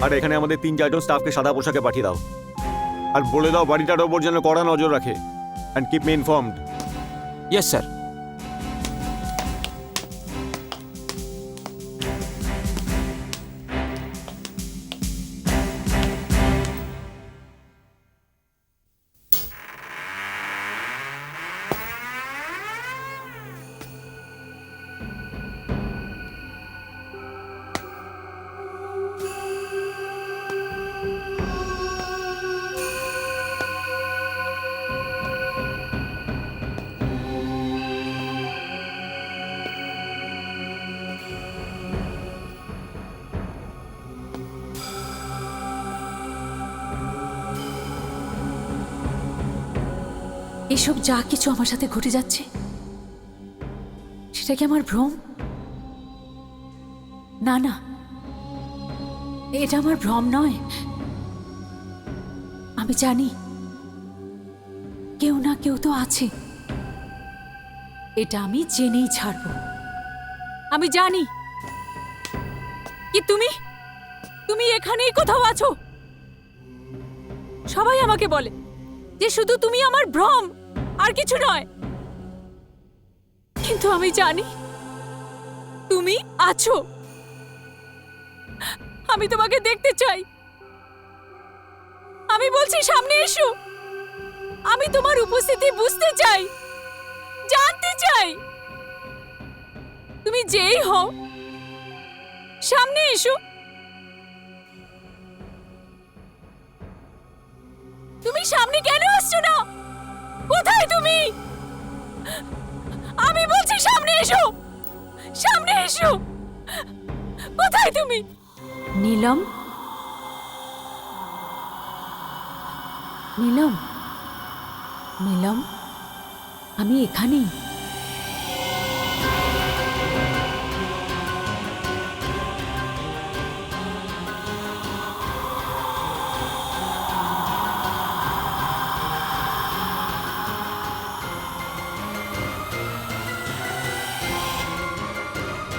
S1: আর এখানে আমাদের 3-4 জন স্টাফকে সাদা পোশাকে পাঠিয়ে দাও, আর বলে দাও বাড়িটার ওপর যেন কড়া নজর রাখে। And keep me informed.
S6: Yes sir.
S7: এসব যা কিছু আমার সাথে ঘটে যাচ্ছে সেটা কি আমার ভ্রম? না না, এটা আমার ভ্রম নয়। আমি জানি কেউ না কেউ তো আছে। এটা আমি জেনেই ছাড়ব। আমি জানি কি তুমি এখানেই কোথাও আছো। সবাই আমাকে বলে যে শুধু তুমি আমার ভ্রম, আর কিছু নয়। কিন্তু আমি জানি তুমি আছো। আমি তোমাকে দেখতে চাই। আমি বলছি সামনে এসো। আমি তোমার উপস্থিতি বুঝতে চাই, জানতে চাই। তুমি যেই হও, সামনে এসো। তুমি সামনে কেন আসছো না? কোথায় তুমি? আমি বলছি সামনে এসো, সামনে এসো। কোথায় তুমি? নীলম, নীলম, নীলম, আমি এখানেই।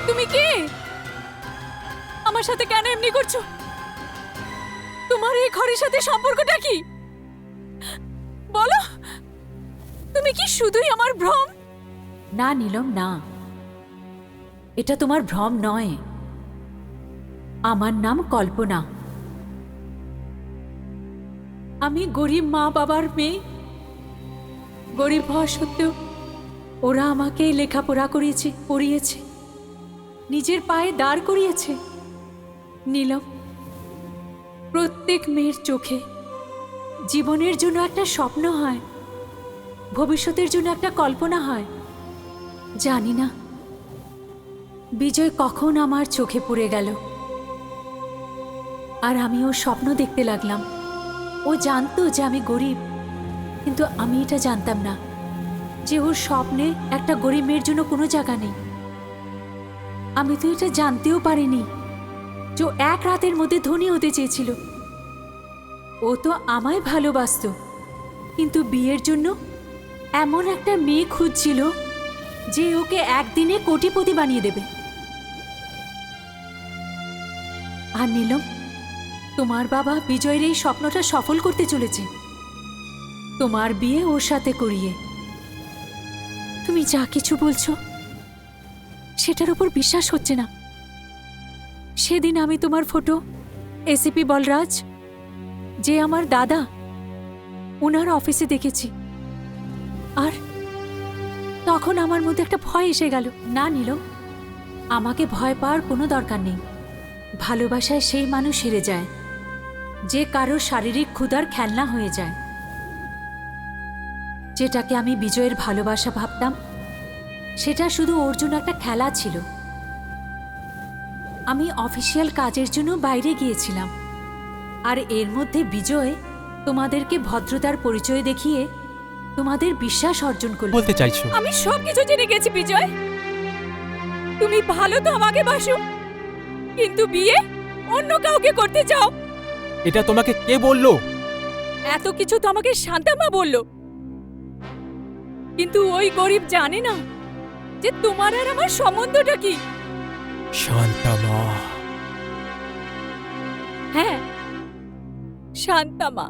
S7: তুমি কে? আমার সাথে কেন এমনি করছো? তোমার এই ঘরের সাথে সম্পর্কটা কি? বলো, তুমি কি শুধুই আমার ভ্রম? না নীলম, না, এটা তোমার ভ্রম নয়। আমার নাম কল্পনা। আমি গরিব মা বাবার মেয়ে। গরিব হওয়া সত্ত্বেও ওরা আমাকে লেখাপড়া পড়িয়েছে, নিজের পায়ে দাঁড় করিয়েছে। নীলম, প্রত্যেক মেয়ের চোখে জীবনের জন্য একটা স্বপ্ন হয়, ভবিষ্যতের জন্য একটা কল্পনা হয়। জানি না বিজয় কখন আমার চোখে পড়ে গেল, আর আমি ওর স্বপ্ন দেখতে লাগলাম। ও জানতো যে আমি গরিব, কিন্তু আমি এটা জানতাম না যে ওর স্বপ্নে একটা গরিব মেয়ের জন্য কোনো জায়গা নেই। আমি তো এটা জানতেও পারিনি যে ও এক রাতের মধ্যে ধনী হতে চেয়েছিল। ও তো আমায় ভালোবাসতো, কিন্তু বিয়ের জন্য এমন একটা মেয়ে খুঁজছিল যে ওকে একদিনে কোটিপতি বানিয়ে দেবে। আর নীলম, তোমার বাবা বিজয়ের এই স্বপ্নটা সফল করতে চলেছে, তোমার বিয়ে ওর সাথে করিয়ে। তুমি যা কিছু বলছো সেটার উপর বিশ্বাস হচ্ছে না। সেদিন আমি তোমার ফটো এসিপি বলরাজ, যে আমার দাদা, ওনার অফিসে দেখেছি, আর তখন আমার মধ্যে একটা ভয় এসে গেল। না নীলম, আমাকে ভয় পাওয়ার কোনো দরকার নেই। ভালোবাসায় সেই মানুষ হেরে যায় যে কারোর শারীরিক ক্ষুধার খেলনা হয়ে যায়। যেটাকে আমি বিজয়ের ভালোবাসা ভাবতাম, সেটা শুধু ওর জন্য একটা খেলা ছিল। আমি অফিসিয়াল কাজের জন্য বাইরে গিয়েছিলাম, আর এর মধ্যে বিজয় তোমাদেরকে ভদ্রতার পরিচয় দেখিয়ে তোমাদের বিশ্বাস অর্জন করল।
S2: বলতে চাইছো?
S5: আমি সবকিছু জেনে গেছি বিজয়। তুমি ভালো তো আমাকে বাসো, কিন্তু বিয়ে অন্য কাউকে করতে চাও।
S2: এটা তোমাকে কে বললো?
S5: এত কিছু তো আমাকে শান্তামা বলল, কিন্তু ওই গরিব জানে না যে তোমার আর আমার সম্বন্ধটা কি।
S2: শান্তামা?
S5: হ্যাঁ, শান্তামা।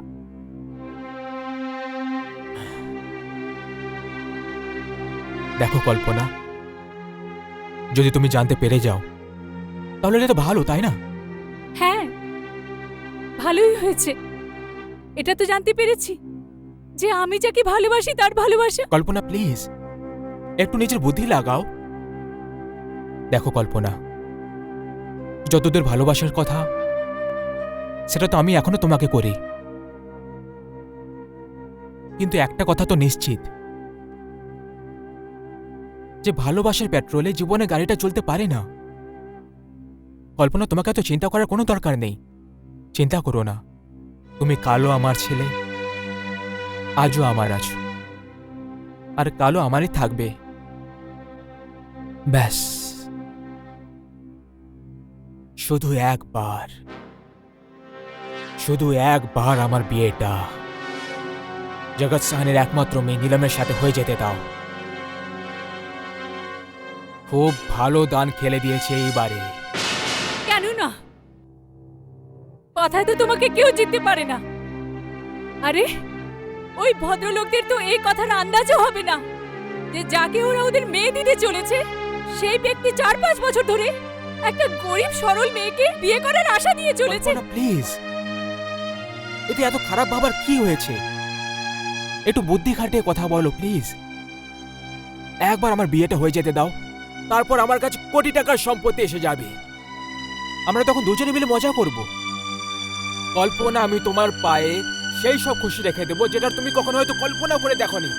S2: দেখো কল্পনা, যদি তুমি জানতে পেরে যাও তাহলে এটা তো ভালো, তাই না?
S5: হ্যাঁ, ভালোই হয়েছে। এটা তো জানতে পেরেছি যে আমি যাকে ভালোবাসি তার ভালোবাসা।
S2: কল্পনা প্লিজ একটু নিজের বুদ্ধি লাগাও। দেখো কল্পনা, যতদূর ভালোবাসার কথা সেটা তো আমি এখনো তোমাকে করি, কিন্তু একটা কথা তো নিশ্চিত যে ভালোবাসার পেট্রোলে জীবনে গাড়িটা চলতে পারে না। কল্পনা, তোমাকে এত চিন্তা করার কোনো দরকার নেই। চিন্তা করো না, তুমি কালও আমার ছেলে, আজও আমার আছো। আর কালও আমারই থাকবে। ব্যাস, শুধু একবার আমার বিয়েটা জগৎ সাহানের একমাত্র মেয়ে নীলমের সাথে হয়ে যেতে দাও। খুব ভালো দান খেলে দিয়েছে এইবারে।
S5: কেন না? কথায় তো তোমাকে কেউ জিততে পারে না। আরে ওই ভদ্রলোকদের তো এই কথার আন্দাজও হবে না যে যাকে ওরা ওদের মেয়ে দিতে চলেছে সেই ব্যক্তি 4-5 বছর ধরে একটা গরিব সরল মেয়েকে বিয়ে করার আশা দিয়ে চলেছে।
S2: প্লিজ, এতে এত খারাপ ভাবার কি হয়েছে? একটু বুদ্ধি খাটিয়ে কথা বলো প্লিজ। একবার আমার বিয়েটা হয়ে যেতে দাও, তারপর আমার কাছে কোটি টাকার সম্পত্তি এসে যাবে। আমরা তখন দুজনে মিলে মজা করব। কল্পনা, আমি তোমার পায়ে সেই সব খুশি রেখে দেবো যেটা তুমি কখনো হয়তো কল্পনা করে দেখোনি।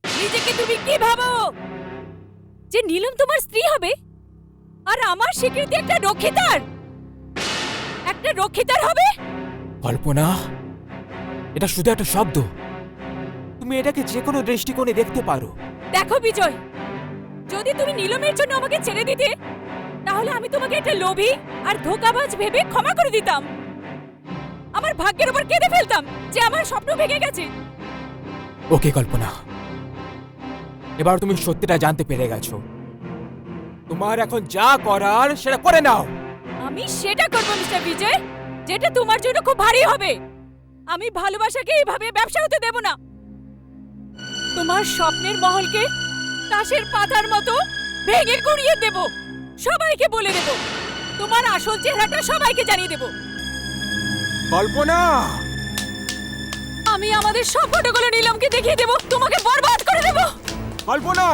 S5: নিজেকে তুমি কি ভাবো যে নীলম তোমার স্ত্রী হবে আর আমার স্বীকৃতি একটা রক্ষিতার হবে?
S2: কল্পনা, এটা শুধু একটা শব্দ। তুমি এটাকে যে কোনো দৃষ্টিকোণে দেখতে পারো।
S5: দেখো বিজয়, যদি তুমি নীলমের জন্য আমাকে ছেড়ে দিতে তাহলে আমি তোমাকে একটা লোভী আর ধোঁকাবাজ ভেবে ক্ষমা করে দিতাম। আমার ভাগ্যের উপর কেঁদে ফেলতাম যে আমার স্বপ্ন ভেঙে গেছে।
S2: ওকে কল্পনা, এবার তুমি সত্যিটা জানতে পেরে গেছো। তোমার এখন যা করার সেটা করে নাও।
S5: আমি সেটা করবো মিস্টার বিজয়, যেটা তোমার জন্য খুব ভারী হবে। আমি ভালোবাসাকে এইভাবে ব্যবসা হতে দেব না। তোমার স্বপ্নের মহলকে তাসের পাতার মতো ভেঙে গুড়িয়ে দেব। সবাইকে বলে দেব, তোমার আসল চেহারাটা সবাইকে জানিয়ে দেব।
S2: কল্পনা,
S5: আমি আমাদের সব ফটোগুলো নীলমকে দেখিয়ে দেব, তোমাকে বরবাদ করে দেব।
S2: কল্পনা,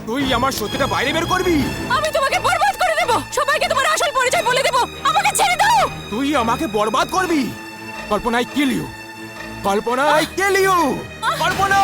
S2: তুই আমার সত্যিটা বাইরে বের করবি?
S5: আমি তোমাকে বরবাদ করে দেব, সবাইকে তোমার আসল পরিচয় বলে দেব। আমাকে ছেড়ে দাও।
S2: তুই আমাকে বরবাদ করবি? Kalpana, I kill you. Kalpana, I kill you. Kalpana,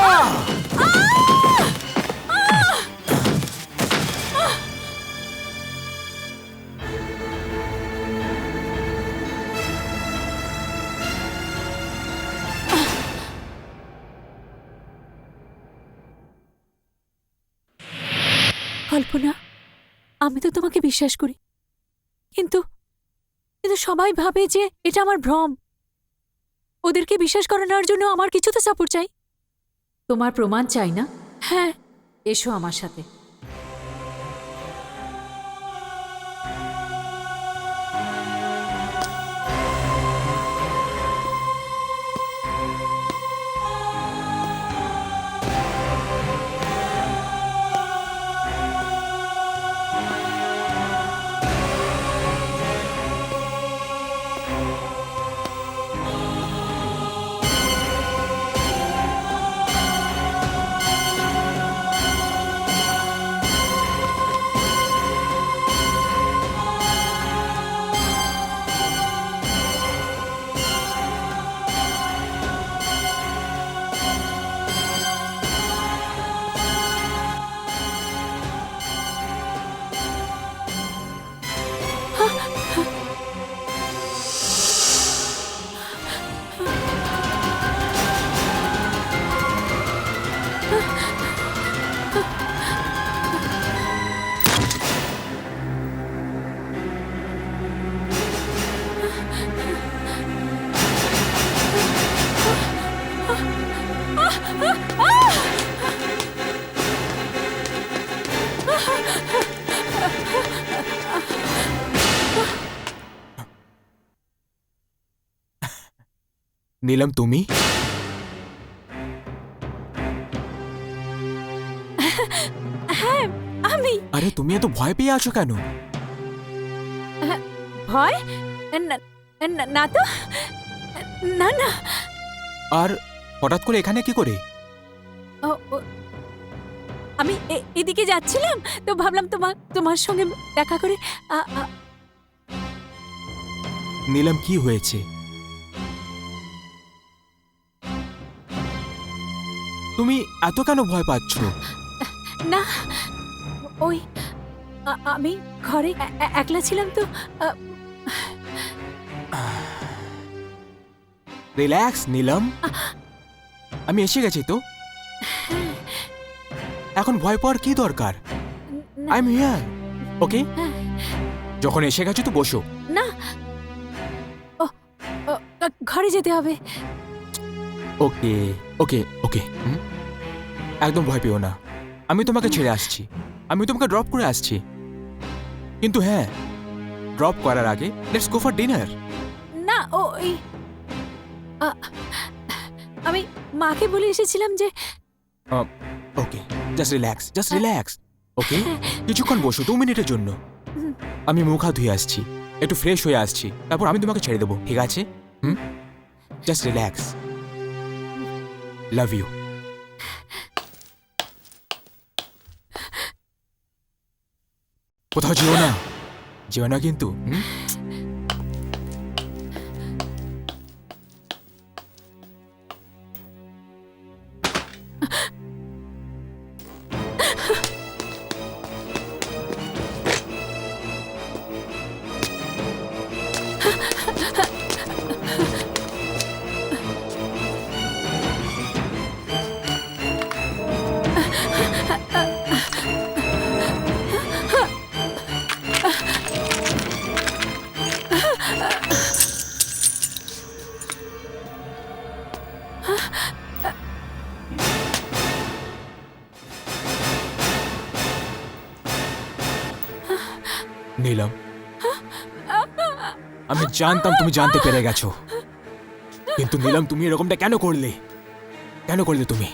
S7: Kalpana, আমি তো তোমাকে বিশ্বাস করি, কিন্তু কিন্তু সবাই ভাবে যে এটা আমার ভ্রম। ওদেরকে বিশ্বাস করানোর জন্য আমার কিছু তো সাপোর্ট চাই। তোমার প্রমাণ চাই না? হ্যাঁ, এসো আমার সাথে।
S2: নীলম, তুমি?
S5: হ্যাঁ, আমি।
S2: আরে তুমি এত ভয় পেয়ে আছো কেন?
S5: ভয়? না তো, না না।
S6: আর হঠাৎ করে এখানে কি করে?
S5: আমি এদিকে যাচ্ছিলাম তো ভাবলাম তোমার সঙ্গে দেখা করে।
S6: নীলম, কি হয়েছে? তুমি এত কেন ভয় পাচ্ছ?
S5: না, ওই
S7: আমি ঘরে একলা ছিলাম তো।
S6: রিল্যাক্স নীলম, আমি এসে গেছি তো। এখন ভয় পাওয়ার কি দরকার? আই এম হিয়ার, ওকে? যখন এসে গেছো তো বসো।
S7: না, ঘরে যেতে হবে।
S6: ওকে ওকে ওকে, একদম ভয় পেও না, আমি তোমাকে ছেড়ে আসছি, আমি তোমাকে ড্রপ করে আসছি। কিন্তু হ্যাঁ, ড্রপ করার আগে লেটস গো ফর ডিনার।
S7: না, আমি মাকে বলে এসেছিলাম যে
S6: ওকে, জাস্ট রিল্যাক্স, ওকে? কিছুক্ষণ বসো, 2 মিনিটের জন্য। আমি মুখ হাত ধুয়ে আসছি, একটু ফ্রেশ হয়ে আসছি, তারপর আমি তোমাকে ছেড়ে দেবো, ঠিক আছে? Just relax, love you. কোথাও যেও না কিন্তু। নীলম, আমি জানতাম তুমি জানতে পেরে গেছো, কিন্তু নীলম তুমি এরকমটা কেন করলে তুমি?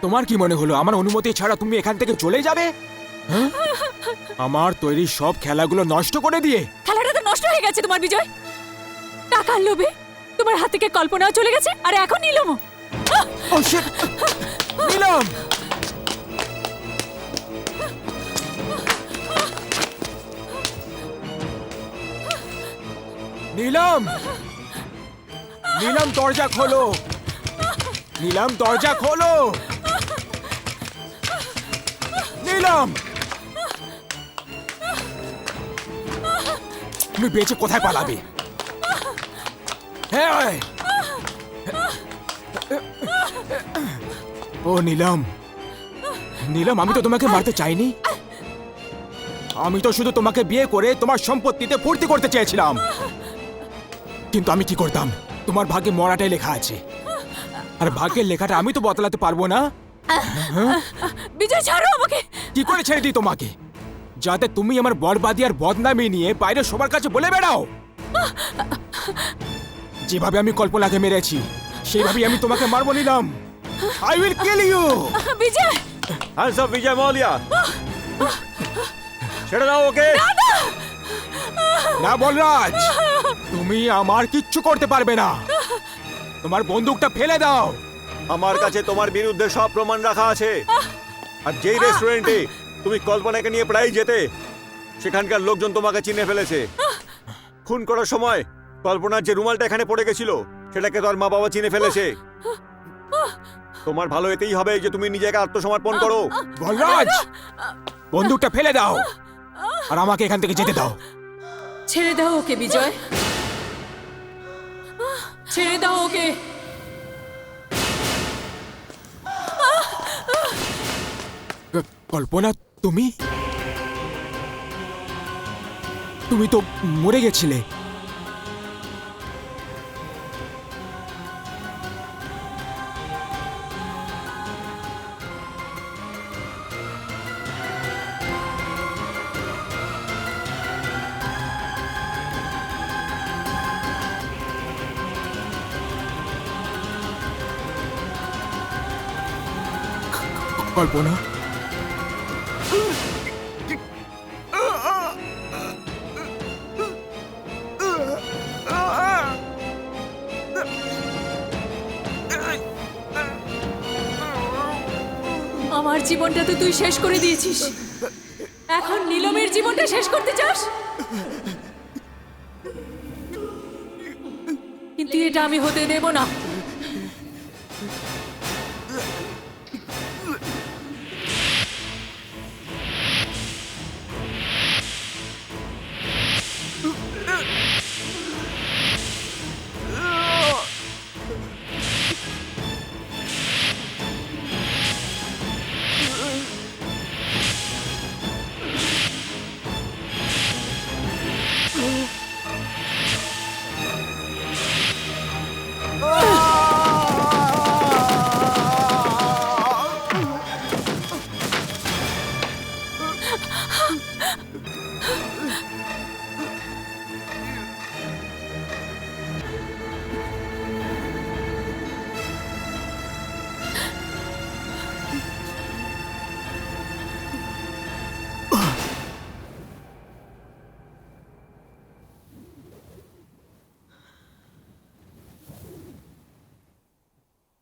S6: তোমার কি মনে হলো আমার অনুমতি ছাড়া তুমি এখান থেকে চলে যাবে? আমার তৈরি সব খেলাগুলো নষ্ট করে দিয়ে।
S7: খেলাটা তো নষ্ট হয়ে গেছে তোমার বিজয়। টাকার লোভে তোমার হাত থেকে কল্পনাও চলে গেছে, আর এখন নীলমও।
S6: ও শিট! নীলম! নীলম! নীলম, দরজা খোলো! নীলম, দরজা খোলো! নীলম! তুমি বেঁচে কোথায় পালাবে? হ্যাঁ! ও নীলম, আমি তো তোমাকে মারতে চাইনি, আমি তো শুধু তোমাকে বিয়ে করে তোমার সম্পত্তিতে ফুর্তি করতে চেয়েছিলাম। কিন্তু আমি কি করতাম? তোমার ভাগ্যে মরাটাই লেখা আছে, আর ভাগ্যের লেখাটা আমি তো বদলাতে পারবো না।
S7: বিজয়, ছাড়ো আমাকে।
S6: কি করে ছেড়ে দিই তোমাকে, যাতে তুমি আমার বরবাদি আর বদনামি নিয়ে বাইরে সবার কাছে বলে বেড়াও? যেভাবে আমি কল্পনাকে মেরেছি সেভাবেই আমি তোমাকে মারবো নিলাম। I will kill you!
S7: Vijay!
S1: Hands up Vijay Malia, ছেড়ে দাও ওকে।
S6: না বলরাজ, তুমি আমার কিচ্ছু করতে পারবে না, তোমার বন্দুকটা ফেলে দাও।
S1: আমার কাছে তোমার বিরুদ্ধে সব প্রমাণ রাখা আছে, আর যেই রেস্টুরেন্টে তুমি কল্পনাকে নিয়ে প্রায় যেতে, সেখানকার লোকজন তোমাকে চিনে ফেলেছে। খুন করার সময় কল্পনার যে রুমালটা এখানে পড়ে গেছিল সেটাকে তোর মা বাবা চিনে ফেলেছে। তোমার ভালো এতেই হবে যে তুমি নিজেকে আত্মসমর্পণ করো।
S6: বলরাজ, বন্দুকটা ফেলে দাও আর আমাকে এখান থেকে যেতে দাও।
S7: ছেড়ে দাও ওকে বিজয়, ছেড়ে দাও ওকে।
S6: কল্পনা, তুমি তো মরে গেছিলে। কল্পনা,
S7: আমার জীবনটা তো তুই শেষ করে দিয়েছিস, এখন নীলমের জীবনটা শেষ করতে চাস? কিন্তু এটা আমি হতে দেব না।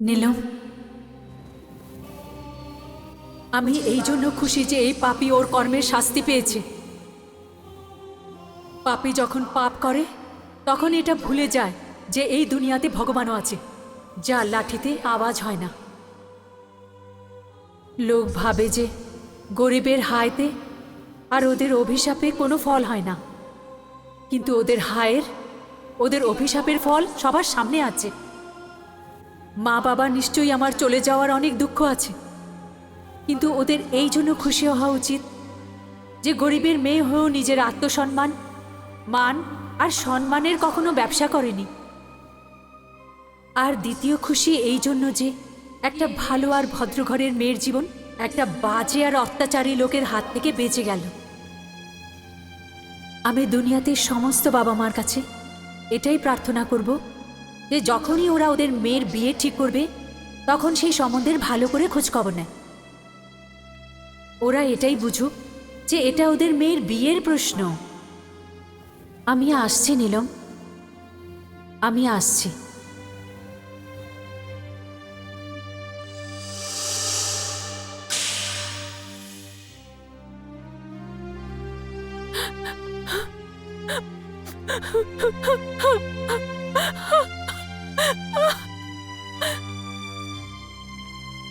S7: নীলম, আমি এই জন্য খুশি যে এই পাপী ওর কর্মের শাস্তি পেয়েছে। পাপী যখন পাপ করে তখন এটা ভুলে যায় যে এই দুনিয়াতে ভগবানও আছে, যার লাঠিতে আওয়াজ হয় না। লোক ভাবে যে গরিবের হায়তে আর ওদের অভিশাপে কোনো ফল হয় না, কিন্তু ওদের হায়ের, ওদের অভিশাপের ফল সবার সামনে আছে। মা বাবা নিশ্চয়ই আমার চলে যাওয়ার অনেক দুঃখ আছে, কিন্তু ওদের এই জন্য খুশি হওয়া উচিত যে গরিবের মেয়ে হয়েও নিজের আত্মসম্মান, মান আর সম্মানের কখনো ব্যবসা করেনি। আর দ্বিতীয় খুশি এই জন্য যে একটা ভালো আর ভদ্রঘরের মেয়ের জীবন একটা বাজে আর অত্যাচারী লোকের হাত থেকে বেঁচে গেল। আমি দুনিয়াতে সমস্ত বাবা মার কাছে এটাই প্রার্থনা করব যে যখনই ওরা ওদের মেয়ের বিয়ে ঠিক করবে তখন সেই সম্বন্ধের ভালো করে খোঁজখবর নেয়। ওরা এটাই বুঝুক যে এটা ওদের মেয়ের বিয়ের প্রশ্ন। আমি আসছি নীলম, আমি আসছি।